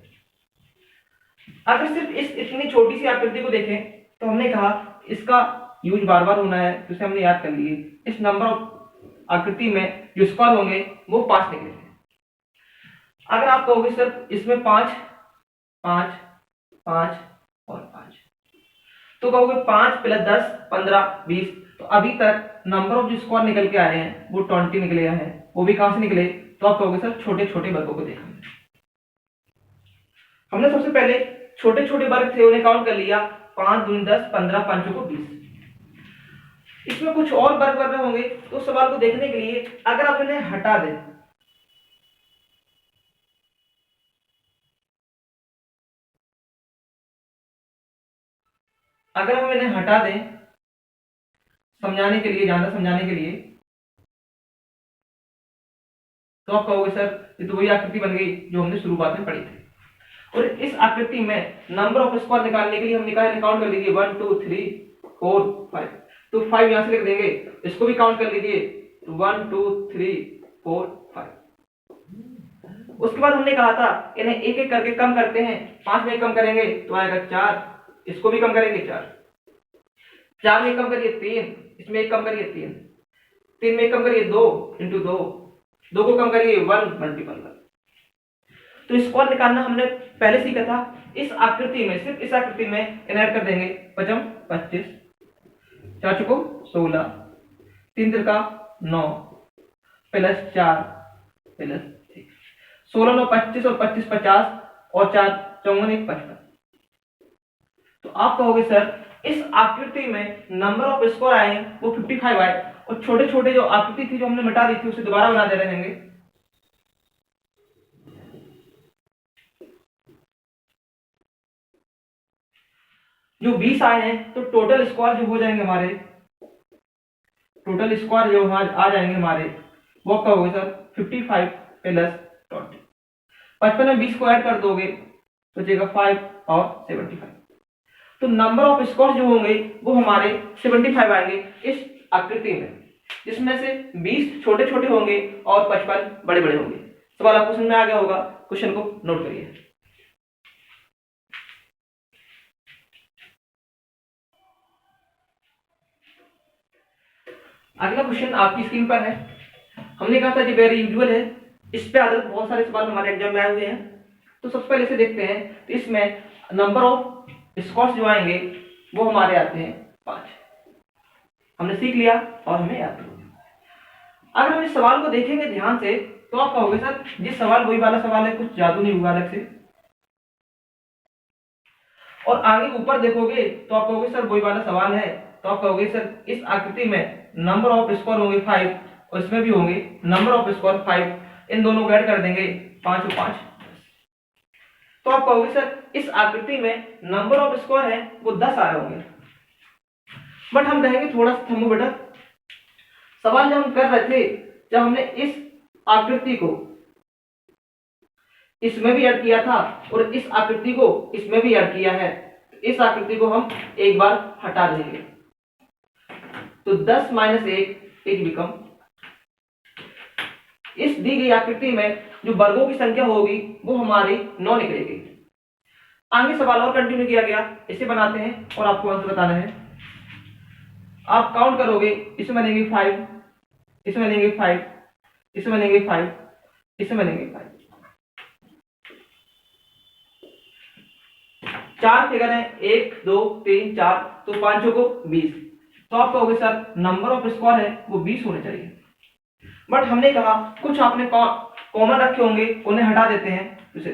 अगर सिर्फ इस इतनी छोटी सी आकृति को देखें तो हमने कहा इसका यूज बार बार होना है, जिसे हमने याद कर लिए। इस नंबर ऑफ आकृति में जो स्क्वायर होंगे वो 5 निकले थे। अगर आप कहोगे सिर्फ इसमें 5 5 5 और 5, तो कहोगे 5 + 10 15 20, तो अभी तक नंबर ऑफ जो स्क्वायर निकल के आए हैं वो 20 निकले हैं। वो भी कहां से निकले? तो आप कहोगे सर छोटे छोटे वर्गों को देखा हमने। सबसे पहले छोटे छोटे वर्ग थे उन्हें काउंट कर लिया, 5 दूनी 10 15 5 को 20। इसमें कुछ और वर्ग बन रहे होंगे, तो सवाल को देखने के लिए अगर आप इन्हें हटा दें, अगर हम इन्हें हटा दें समझाने के लिए, ज्यादा समझाने के लिए, तो आप कहोगे सर ये तो वही आकृति बन गई जो हमने शुरुआत में पढ़ी थी। और इस आकृति में नंबर ऑफ स्क्वायर निकालने के लिए हम काउंट कर लीजिए 1 2 3 4 5। तो 5 यहां से लिख देंगे, इसको भी काउंट कर लीजिए 1 2 3 4 5। उसके बाद हमने कहा था इन्हें एक एक करके कम करते हैं। 5 में कम करेंगे तो आएगा 4, इसको भी कम करेंगे 4 में कम करिए 3, इसमें एक कम करिए 3 में कम करिए 2 × 2 को कम करिए 1 × 1। तो स्क्वायर निकालना हमने पहले सीखा था। इस आकृति में, सिर्फ इस आकृति में ऐड कर देंगे 5 25, 4 चुको 16, 3 तिरका 9 + 4 + 1, 16 9 25 और 25 50 और 4 54 1 55। तो आप कहोगे सर इस आकृति में नंबर ऑफ स्क्वायर आए वो 55 आए, और छोटे छोटे जो आकृति थी जो हमने मिटा दी थी उसे दोबारा बना दे रहे हैं। जो 20 आए हैं तो टोटल स्क्वायर जो हो जाएंगे हमारे टोटल स्क्वायर जो आ जाएंगे हमारे, वो क्या होगा सर 55 प्लस 20। 55 में 20 को ऐड कर दोगे तो बचेगा 5 और 75। तो नंबर ऑफ स्क्वायर जो होंगे वो हमारे 75 आएंगे इस आकृति में, जिसमें से 20 छोटे छोटे होंगे और 55 बड़े बड़े होंगे। सवाल आपको समझ में आ गया होगा, क्वेश्चन को नोट करिए। अगला क्वेश्चन आपकी स्क्रीन पर है। हमने कहा था ये वेरी यूजुअल है, इस पे आधारित बहुत सारे सवाल हमारे एग्जाम में आए हुए हैं। तो सबसे पहले से देखते हैं, तो इसमें नंबर ऑफ स्क्वायर्स जो आएंगे वो हमारे आते हैं 5। हमने सीख लिया और हमें याद हो गया। अगर हम इस सवाल को देखेंगे ध्यान से तो आप कहोगे सर ये सवाल वही वाला सवाल है, कुछ जादू नहीं हुआ अलग से। और आगे ऊपर देखोगे तो आप कहोगे सर वही वाला सवाल है, तो आप कहोगे सर इस आकृति में नंबर ऑफ स्क्वायर होंगे 5 और इसमें भी होंगे नंबर ऑफ स्क्वायर 5, इन दोनों को ऐड कर देंगे 5 और 5। तो आप कहोगे सर इस आकृति में नंबर ऑफ स्क्वायर है वो 10 आ रहे होंगे। बट हम कहेंगे थोड़ा सा थमो बेटा, सवाल जब हम कर रहे थे, जब हमने इस आकृति को इसमें भी ऐड किया था और इस आकृति को इसमें भी ऐड किया है, इस आकृति को हम एक बार हटा देंगे तो 10 - 1 बिकम, इस दी गई आकृति में जो वर्गों की संख्या होगी वो हमारी 9 निकलेगी। आगे सवाल और कंटिन्यू किया गया, इसे बनाते हैं और आपको आंसर बताना है। आप काउंट करोगे, इसमें बनेंगे 5, इसमें बनेंगे 5, इसमें बनेंगे 5, इसमें बनेंगे 5। 4 फिगर है, 1 2 3 4, तो 5 को 20। तो आप कहोगे सर नंबर ऑफ स्क्वायर है वो 20 होने चाहिए। बट हमने कहा कुछ आपने कॉमन रखे होंगे, उन्हें हटा देते हैं। उसे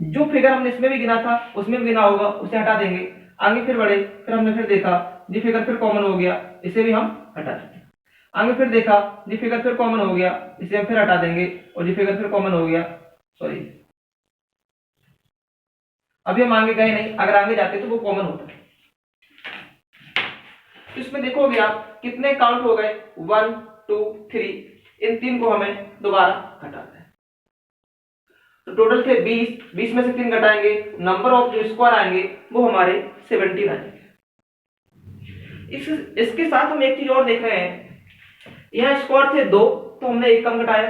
जो फिगर हमने इसमें भी गिना था उसमें भी गिना होगा, उसे हटा देंगे। आगे फिर बढ़े, फिर हमने फिर देखा जी फिगर फिर कॉमन हो गया, इसे भी हम हटा देंगे। आगे फिर देखा जी फिगर फिर कॉमन हो गया, इसे हम फिर हटा देंगे और जी फिगर फिर कॉमन हो गया, सॉरी अभी हम आगे गए नहीं, अगर आगे जाते तो वो कॉमन होता है। तो इसमें देखोगे आप कितने काउंट हो गए, 1 2 3, इन 3 को हमें दोबारा हटाना है। तो टोटल थे 20, 20 में से 3 घटाएंगे, नंबर ऑफ जो स्क्वायर आएंगे वो हमारे 17 आएंगे। इसके साथ हम एक चीज और देख रहे हैं, यहाँ स्क्वायर थे 2 तो हमने 1 कम घटाया,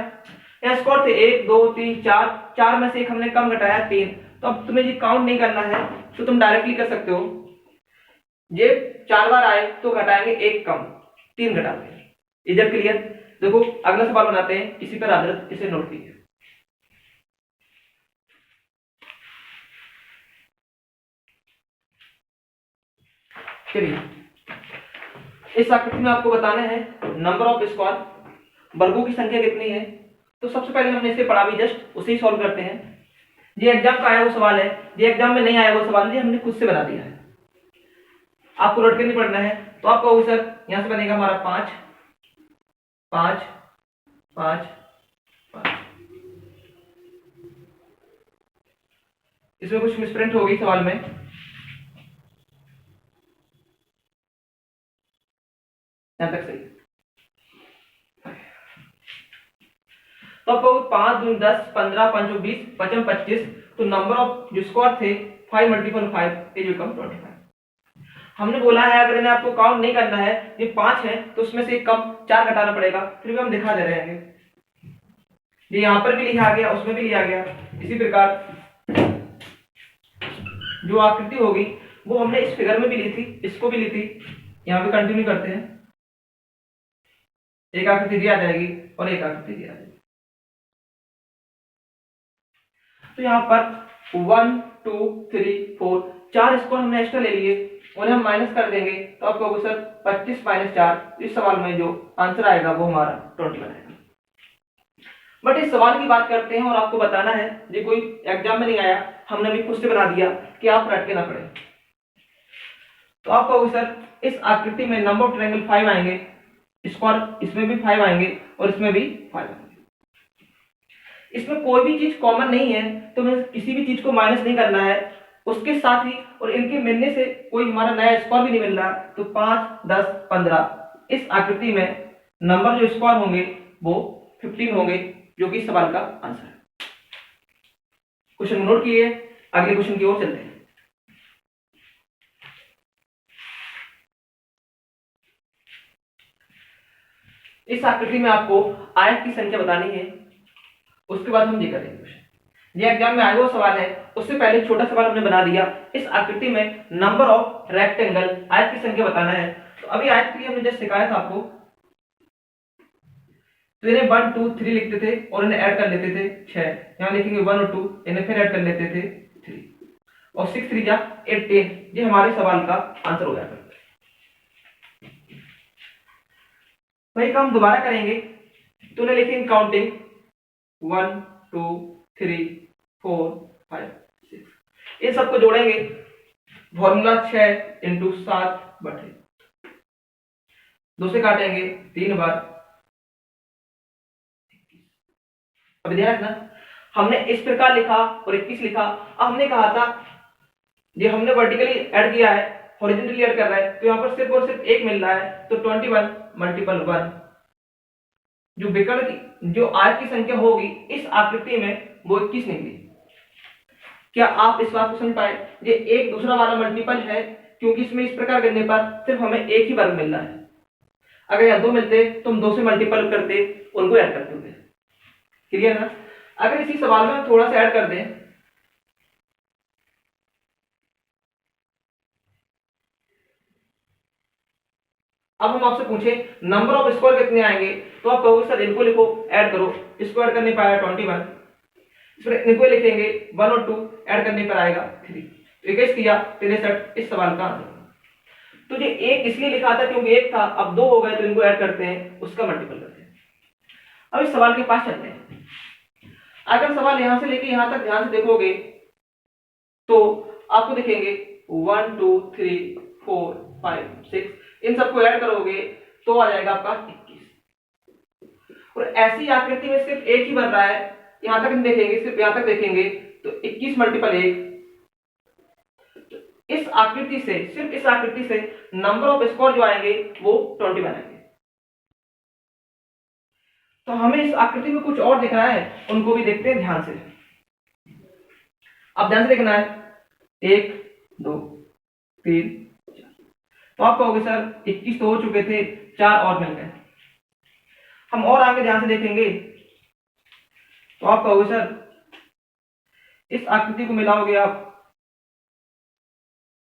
यहाँ स्क्वायर थे 1 2 3 4, 4 में से 1 हमने कम घटाया 3। तो अब तुम्हें ये काउंट नहीं करना है तो तुम डायरेक्टली कर सकते हो, ये 4 बार आए तो घटाएंगे 1 कम, 3 घटाते। इधर क्लियर। देखो अगला सवाल बनाते हैं इसी पर आधारित, इसे नोट कीजिए। चलिए इस आकृति में आपको बताना है नंबर ऑफ स्क्वायर, वर्गों की संख्या कितनी है। तो सबसे पहले हमने इसे पढ़ा भी जस्ट, उसे ही सॉल्व करते हैं। ये एग्जाम का आया वो सवाल है, ये एग्जाम में नहीं आया वो सवाल, ये हमने खुद से बना दिया है, आपको रट के नहीं पढ़ना है। तो आप कहोगे सर यहां से बनेगा हमारा 5 5 5 5। इसमें कुछ मिसप्रिंट हो गई सवाल में, यहां तक सही। तो आपको 5 दूनी 10, 15 5 20, 5 25। तो नंबर ऑफ जो स्क्वायर थे 5 × 5 इज बिकम 25। हमने बोला है अगर इन्हें आपको काउंट नहीं करना है, ये 5 है तो उसमें से एक कम 4 घटाना पड़ेगा, फिर भी हम दिखा दे रहे हैं। ये यहाँ पर भी लिखा गया, उसमें भी लिया गया। इसी प्रकार जो आकृति होगी वो हमने इस फिगर में भी ली थी, इसको भी ली थी। यहाँ पे कंटिन्यू करते हैं, एक आकृति दी आ जाएगी और एक आकृति दी आ जाएगी। तो यहाँ पर 1 2 3 4, 4 स्क्वायर हमने एक्स्ट्रा ले लिए, उन्हें हम माइनस कर देंगे। तो आप कहोगे सर 25 - 4, इस सवाल में जो आंसर आएगा वो हमारा 21 आएगा। बट इस सवाल की बात करते हैं और आपको बताना है, ये कोई एग्जाम में नहीं आया, हमने भी खुद से बना दिया कि आप रट के ना पढ़े। तो आप कहोगे सर इस आकृति में नंबर ऑफ ट्रायंगल 5 आएंगे, स्क्वायर इसमें भी 5 आएंगे और इसमें भी 5 आएंगे। इसमें कोई भी चीज कॉमन नहीं है तो हमें किसी भी चीज को माइनस नहीं करना है, उसके साथ ही और इनके मिलने से कोई हमारा नया स्क्वायर भी नहीं मिल रहा, तो 5, 10, 15 इस आकृति में नंबर जो स्क्वायर होंगे वो 15 होंगे, जो कि सवाल का आंसर है। क्वेश्चन नोट किए, अगले क्वेश्चन की ओर चलते हैं। इस आकृति में आपको आयत की संख्या बतानी है, उसके बाद हम ये करेंगे। क्वेश्चन ये एग्जाम में आया हुआ सवाल है, उससे पहले छोटा सवाल हमने बना दिया। इस आकृति में नंबर ऑफ रेक्टेंगल, आयत की संख्या बताना है। तो अभी आयत के लिए हमने जस्ट सिखाया था आपको, तो इन्हें 1, 2, 3 लिखते थे और इन्हें ऐड कर लेते थे 6, यहाँ लिखेंगे 1 और 2, इन्हें फिर ऐड कर लेते थे 3 और 6, 3 जा 8, 10। ये हमारे सवाल का आंसर हो जाता है। वही काम दोबारा करेंगे, तो उन्हें लिखेंगे काउंटिंग 1, 2, 3, 4, 5, 6। इन सबको जोड़ेंगे, फॉर्मूला 6 इंटू 7 बटे 2 से काटेंगे 3 बार। अब ध्यान रखना, हमने इस प्रकार लिखा और 21 लिखा। अब हमने कहा था ये हमने वर्टिकली ऐड किया है, हॉरिजॉन्टली ऐड कर रहा है, तो यहां पर सिर्फ और सिर्फ एक मिल रहा है, तो 21 मल्टीपल 1 जो विकर्ण की जो आयत की संख्या होगी इस आकृति में वो 21 निकली। क्या आप इस बात को समझ पाए? ये एक दूसरा वाला मल्टीपल है, क्योंकि इसमें इस प्रकार करने पर सिर्फ हमें एक ही वर्ग मिल रहा है। अगर यहाँ 2 मिलते तो हम 2 से मल्टीपल करते, उनको ऐड करते होते। क्लियर ना? अगर इसी सवाल में हम थोड़ा सा ऐड कर दें, अब हम आपसे पूछे नंबर ऑफ स्क्वायर कितने आएंगे, तो आप कहोगे सर इनको लिखो, ऐड करो। स्क्वायर करने पर आया 21, इसमें इनको लिखेंगे 1 और 2, ऐड करने पर आएगा 3, 21 किया 63 इस सवाल का आंसर। तो ये एक इसलिए लिखा था क्योंकि एक था, अब 2 हो गए तो इनको ऐड करते हैं, उसका मल्टीपल करते हैं। अब इस सवाल के पास चलते हैं। अगर सवाल यहां से लेके यहां तक ध्यान से देखोगे तो आपको दिखेंगे 1, 2, 3, 4, 5, 6, इन सबको ऐड करोगे तो आ जाएगा आपका 21। और ऐसी आकृति में सिर्फ एक ही बन रहा है, यहां तक देखेंगे, सिर्फ यहां तक देखेंगे तो 21 मल्टीपल 1। इस आकृति से, सिर्फ इस आकृति से नंबर ऑफ स्क्वायर जो आएंगे वो 21 आएंगे। तो हमें इस आकृति में कुछ और दिख रहा है, उनको भी देखते हैं ध्यान से। अब ध्यान से देखना है, 1, 2, 3, 4। तो आप कहोगे सर 21 तो हो चुके थे, 4 और मिल गए। हम और आगे ध्यान से देखेंगे तो आप कहोगे सर इस आकृति को मिलाओगे आप,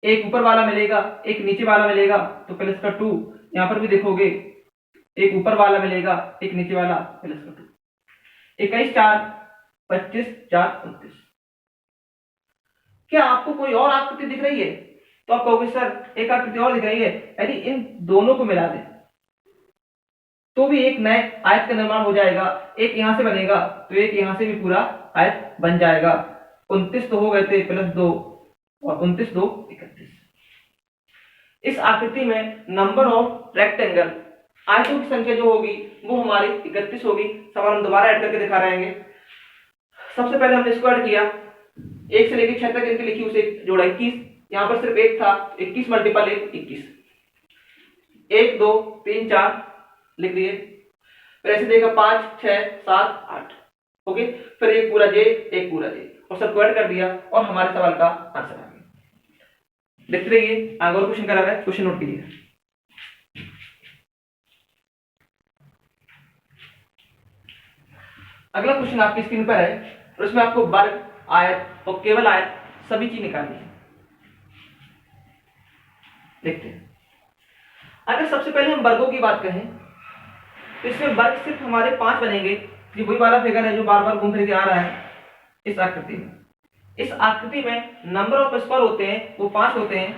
एक ऊपर वाला मिलेगा, एक नीचे वाला मिलेगा, तो प्लस का 2। यहां पर भी देखोगे एक ऊपर वाला मिलेगा, एक नीचे वाला, प्लस का 2। 21, 4, 25, 4, 29। क्या आपको कोई और आकृति दिख रही है? तो आप कहोगे सर एक आकृति और दिख रही है। यदि इन दोनों को मिला दें तो भी एक नए आयत का निर्माण हो जाएगा। एक यहां से बनेगा तो एक यहां से भी पूरा आयत बन जाएगा। 29 तो हो गए थे, प्लस 2 और 29, 2, 31। इस आकृति में नंबर ऑफ रेक्टेंगल, आयतों की संख्या जो होगी वो हमारी 31 होगी। सवाल हम दोबारा ऐड करके दिखा रहे हैं। सबसे पहले हमने इसको ऐड किया, 1 से लेकर 6 तक इनकी लिखी, उसे जोड़ा 21। यहां पर सिर्फ एक था, 21 मल्टीपल 1, 21। 1, 2, 3, 4 लिख दिए। फिर ऐसे देगा 5, 6, 7, 8। ओके, फिर एक पूरा जे, एक पूरा जे, और सबको ऐड कर दिया और हमारे सवाल का आंसर आ गया। देखते रहिए, आगे और क्वेश्चन करा रहा है, क्वेश्चन नोट कीजिए। अगला क्वेश्चन आपकी स्क्रीन पर है और इसमें आपको वर्ग, आयत और केवल आयत सभी चीज निकालनी है। देखते हैं। अगर सबसे पहले हम वर्गों की बात करें तो इसमें वर्ग सिर्फ हमारे 5 बनेंगे। ये वही वाला फिगर है जो बार बार घूम फिर के आ रहा है इस आकृति में। इस आकृति में नंबर ऑफ स्क्वायर होते हैं वो 5 होते हैं,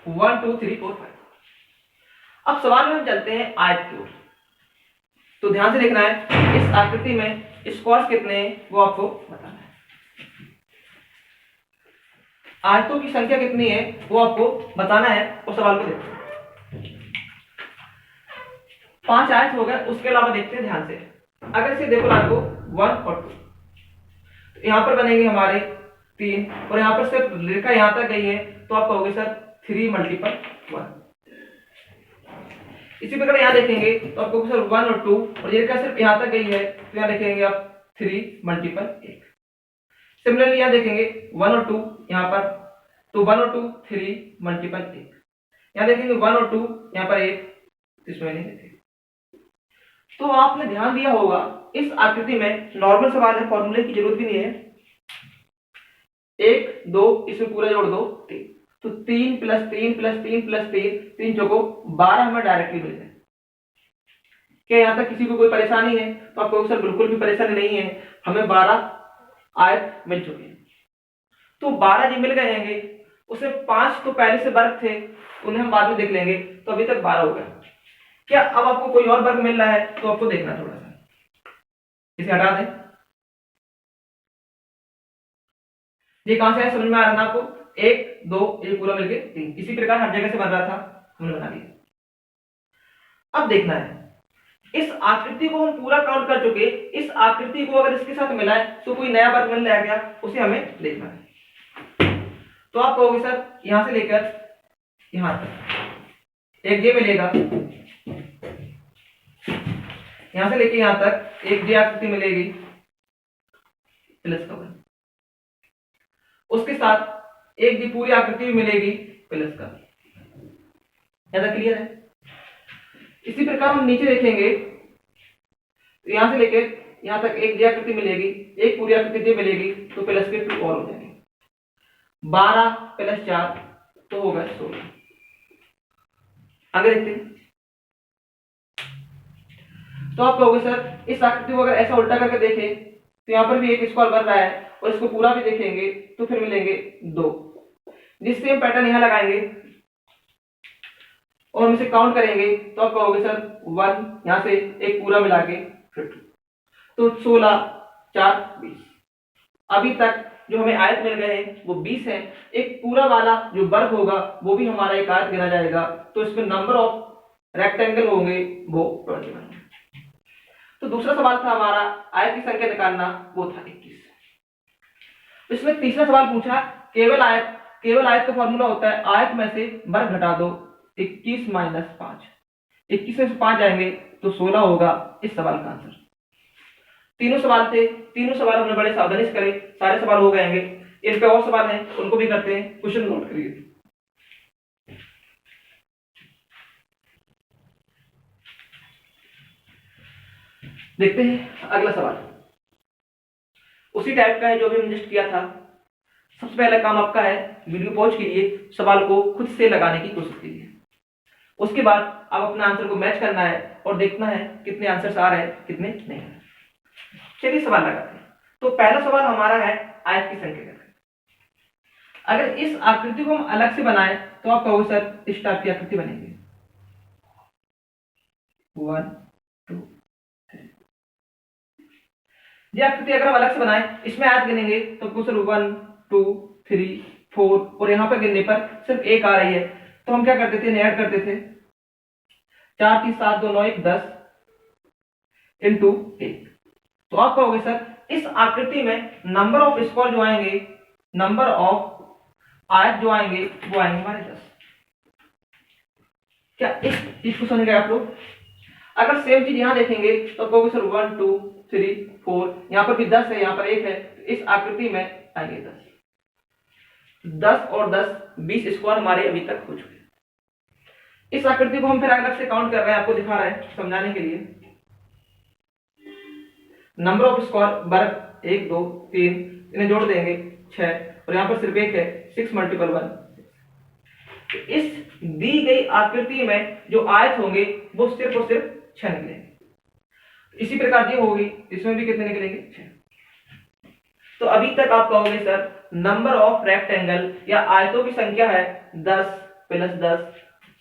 1, 2, 3, 4, 5। अब सवाल में हम चलते हैं आयत की ओर। तो ध्यान से देखना है, इस आकृति में स्क्वायर कितने हैं वो आपको बताना है। आयतों की संख्या कितनी है वो आपको बताना है और सवाल को देखते हैं। 5 आयत हो गए, उसके अलावा देखते हैं ध्यान से। अगर इसे देखो आपको 1 और 2, तो यहाँ पर बनेंगे हमारे 3 और यहाँ पर सिर्फ रेखा यहाँ तक गई है तो आप कहोगे सर 3 मल्टीपल 1। इसी प्रकार यहाँ देखेंगे तो आप कहोगे सर 1 और 2 और ये रेखा सिर्फ यहाँ तक गई है तो यहाँ देखेंगे आप 3 मल्टीपल 1। सिमिलरली यहाँ देखेंगे 1 और 2 यहाँ पर तो 1 और 2 3 मल्टीपल 1। यहाँ देखेंगे 1 और 2 यहाँ पर 1 इसमें नहीं देखेंगे। तो आपने ध्यान दिया होगा इस आकृति में नॉर्मल सवाल है, फॉर्मूले की जरूरत भी नहीं है। 1 2 इसमें पूरा जोड़ दो 3 तो 3 प्लस 3 प्लस 3 प्लस 3 3 चौको 12 हमें डायरेक्टली मिल जाए। क्या यहाँ तक किसी को कोई परेशानी है? तो आपको सर बिल्कुल भी परेशानी नहीं है, हमें 12 आयत मिल चुके हैं। तो 12 जी मिल गए हैं, उसमें 5 तो पहले से वर्ग थे उन्हें हम बाद में देख लेंगे, तो अभी तक 12 हो गए। क्या अब आपको कोई और वर्ग मिल रहा है तो आपको देखना थोड़ा सा, इसे हटा दें। ये कहां से है समझ में आ रहा है ना आपको? 1 2 ये पूरा मिलके 3, इसी प्रकार हर जगह से बन रहा था, हमने बना दिया। अब देखना है इस आकृति को हम पूरा काउंट कर चुके, इस आकृति को अगर इसके साथ मिलाए तो कोई नया वर्ग मिल जाएगा, उसे हमें देखना है। तो आप कहोगे सर यहां से लेकर यहां तक एक जे मिलेगा, यहां से लेकर यहां तक एक जे आकृति मिलेगी प्लस का 1, उसके साथ एक जी पूरी आकृति भी मिलेगी प्लस का। ज्यादा क्लियर है? इसी प्रकार हम नीचे देखेंगे तो यहां से लेकर यहां तक एक जी आकृति मिलेगी, एक पूरी आकृति जी मिलेगी तो प्लस के 2 और हो जाएंगे। 12 प्लस 4 तो होगा 16। आगे देखते हैं। तो आप कहोगे सर इस आकृति को अगर ऐसा उल्टा करके देखें तो यहां पर भी एक स्क्वायर बन रहा है और इसको पूरा भी देखेंगे तो फिर मिलेंगे 2। जिस सेम पैटर्न यहां लगाएंगे और हम इसे काउंट करेंगे तो आप कहोगे सर 1 यहां से एक पूरा मिला के 50 तो 16 4 20। अभी तक जो हमें आयत मिल गए हैं वो 20 है। एक पूरा वाला जो वर्ग होगा वो भी हमारा एक आयत गिना जाएगा, तो इसमें नंबर ऑफ रेक्टेंगल होंगे वो 21। तो दूसरा सवाल था हमारा आयत की संख्या निकालना, वो था 21। इसमें तीसरा सवाल पूछा केवल आयत का फॉर्मूला होता है आयत में से वर्ग घटा दो 21 माइनस 5। 21 में से 5 जाएंगे तो 16 होगा इस सवाल का आंसर। तीनों सवाल थे, तीनों सवाल हमने बड़े सावधानी से करे, सारे सवाल हो गएंगे। इन पे और सवाल हैं उनको भी करते हैं, क्वेश्चन नोट करिए। देखते हैं अगला सवाल, उसी टाइप का है जो भी हमने जस्ट किया था। सबसे पहला काम आपका है वीडियो पॉज कीजिए, सवाल को खुद से लगाने की कोशिश कीजिए। उसके बाद आप अपना आंसर को मैच करना है और देखना है कितने आंसर्स आ रहे हैं कितने नहीं। चलिए सवाल लगाते हैं। तो पहला सवाल हमारा है आयत की संख्या। अगर इस आकृति को हम अलग से बनाएं तो आप कहोगे सर इस टाइप की आकृति बनेगी 1 2 3। ये आकृति अगर हम अलग से बनाएं, इसमें आयत गिनेंगे तो आपको सर 1 2 3 4 और यहां पर गिनने पर सिर्फ 1 आ रही है, तो हम क्या करते थे, ऐड करते थे 4 3 7 2 9 1 10 इंटू 1। तो आप कहोगे सर इस आकृति में नंबर ऑफ स्क्वायर जो आएंगे, नंबर ऑफ आयत जो आएंगे वो आएंगे हमारे 10। क्या इस चीज को समझ गए आप लोग? अगर सेम चीज यहां देखेंगे तो कहोगे सर 1 2 3 4, यहां पर भी 10 है, यहां पर 1 है, तो इस आकृति में आएंगे 10। 10 और 10 20 स्क्वायर हमारे अभी तक हो चुके। इस आकृति को हम फिर अलग से काउंट कर रहे हैं, आपको दिखा रहे हैं समझाने के लिए। नंबर ऑफ स्क्वायर वर्ग 1 2 3, इन्हें जोड़ देंगे 6 और यहां पर सिर्फ 1 है, 6 मल्टीपल 1। तो इस दी गई आकृति में जो आयत होंगे वो सिर्फ और सिर्फ 6 निकलेंगे। इसी प्रकार ये होगी, इसमें भी कितने निकलेंगे 6। तो अभी तक आप कहोगे सर नंबर ऑफ रेक्टेंगल या आयतों की संख्या है 10 प्लस 10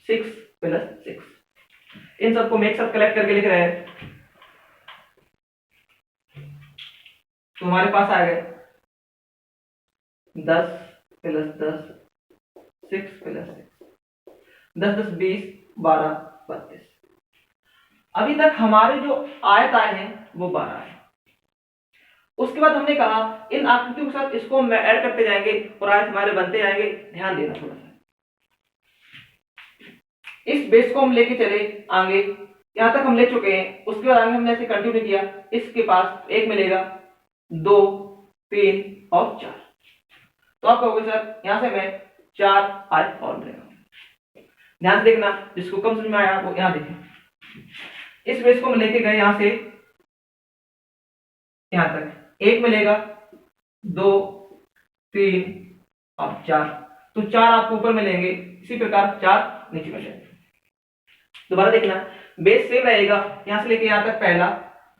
6 प्लस 6। इन सबको में एक साथ कलेक्ट करके लिख रहे हैं तो हमारे पास आ गए 10 प्लस 10 6 प्लस 6, 10 10 20 12 32। अभी तक हमारे जो आयत आए हैं वो 12 है। उसके बाद हमने कहा इन आकृतियों के साथ इसको हम ऐड करते जाएंगे और आयत हमारे बनते जाएंगे। ध्यान देना थोड़ा सा, इस बेस को हम लेके चले आगे, यहां तक हम ले चुके हैं। उसके बाद आगे हमने ऐसे कंटिन्यू किया, इसके पास 1 मिलेगा, 2, 3 और 4। तो आप कहोगे सर यहां से मैं 4 आयत और मिलेगा। ध्यान से देखना, जिसको कम समझ में आया वो यहां देखें। इस बेस को हम लेके गए यहां से यहां तक, 1 मिलेगा, 2, 3 और 4। तो 4 आपको ऊपर मिलेंगे, इसी प्रकार 4 नीचे मिल जाएंगे। दोबारा देखना, बेस सेम रहेगा, यहां से लेके यहां तक पहला,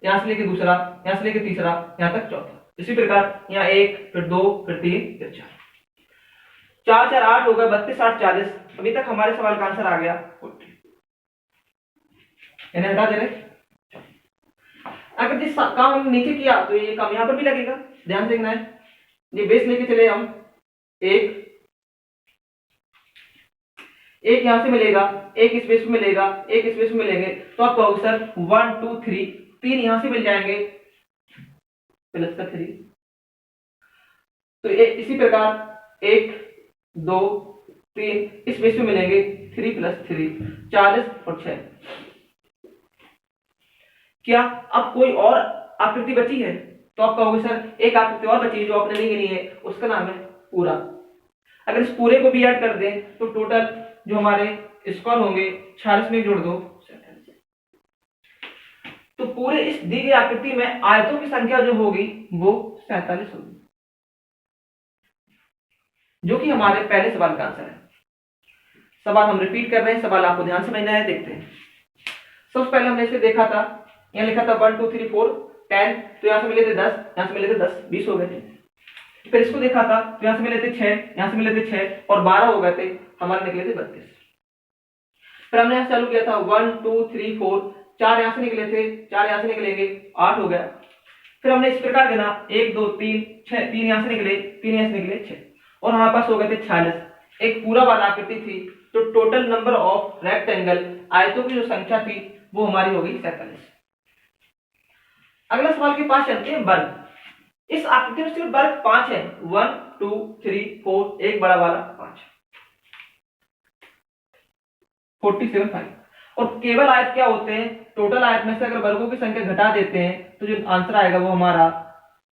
यहां से लेके दूसरा, यहां से लेके तीसरा, यहां तक चौथा। इसी प्रकार यहाँ 1, फिर 2, फिर 3, फिर 4। 4 4 8 होगा, 32 8 40। अभी तक हमारे सवाल का आंसर आ गया 40। इन्हें हटा दे रहे। अगर जिस काम हमने नीचे किया तो ये काम यहां पर भी लगेगा। ध्यान देखना है, ये बेस लेके चले हम, एक यहां से मिलेगा, एक इस बेस में मिलेगा, एक इस बेस में मिलेंगे। तो आप कहोगे सर 1 2 3, 3 यहां से मिल जाएंगे, प्लस का 3। तो इसी प्रकार 1 2 3 इस बेस में मिलेंगे, 3 + 3 40 और 6। क्या अब कोई और आकृति बची है? तो आप कहोगे सर एक आकृति और बची है जो आपने नहीं गिनी है, उसका नाम है पूरा। अगर इस पूरे को भी ऐड कर दें तो टोटल जो हमारे स्क्वायर होंगे 46 में जोड़ दो 47। तो पूरे इस दी गई आकृति में आयतों की संख्या जो होगी वो 47 होगी, जो कि हमारे पहले सवाल का आंसर है। सवाल हम रिपीट कर रहे हैं, सवाल आपको ध्यान समझना है। देखते हैं, सबसे पहले हमने इसे देखा था, यहाँ लिखा था 1 2 3 4 10, तो यहां से मिले थे 10, यहां से मिले थे 10, 20 हो गए थे। फिर इसको देखा था तो यहां से मिले थे 6, यहां से मिले थे 6 और 12 हो गए थे, हमारे निकले थे 32। फिर हमने यहां चालू किया था 1 2 3 4, 4 यहां से निकले थे, 4 यहां से निकलेंगे, 8 हो गया। फिर हमने इस प्रकार गिना 1 2 3 6, 3 यहां से निकले, 3 यहां से निकले 6 और हमारे पास हो गए थे 46। एक पूरा वाला आकृति थी, तो टोटल नंबर ऑफ रेक्टेंगल, आयतों की जो संख्या थी वो हमारी हो गई 47। अगला सवाल के पास चलते हैं, वर्ग। इस आकृति में सिर्फ वर्ग 5 है, 1 2 3 4, एक बड़ा वाला 5, 47 5। और केवल आयत क्या होते हैं, टोटल आयत में से अगर वर्गों की संख्या घटा देते हैं तो जो आंसर आएगा वो हमारा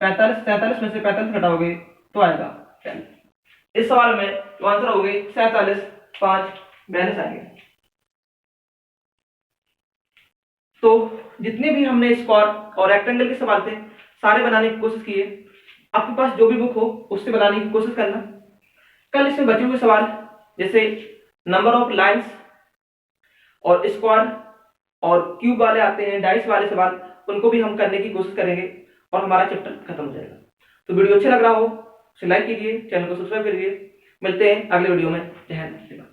45। 47 में से 45 घटाओगे तो आएगा 40। इस सवाल में जो आंसर हो गए 47 5 42 आएंगे। तो जितने भी हमने स्क्वायर और रेक्टेंगल के सवाल थे सारे बनाने की कोशिश की है। आपके पास जो भी बुक हो उससे बनाने की कोशिश करना। कल इसमें बचे हुए सवाल जैसे नंबर ऑफ लाइंस और स्क्वायर और क्यूब वाले आते हैं, डाइस वाले सवाल, उनको भी हम करने की कोशिश करेंगे और हमारा चैप्टर खत्म हो जाएगा। तो वीडियो अच्छा लग रहा हो उसे लाइक कीजिए, चैनल को सब्सक्राइब करिए। मिलते हैं अगले वीडियो में। जय हिंद।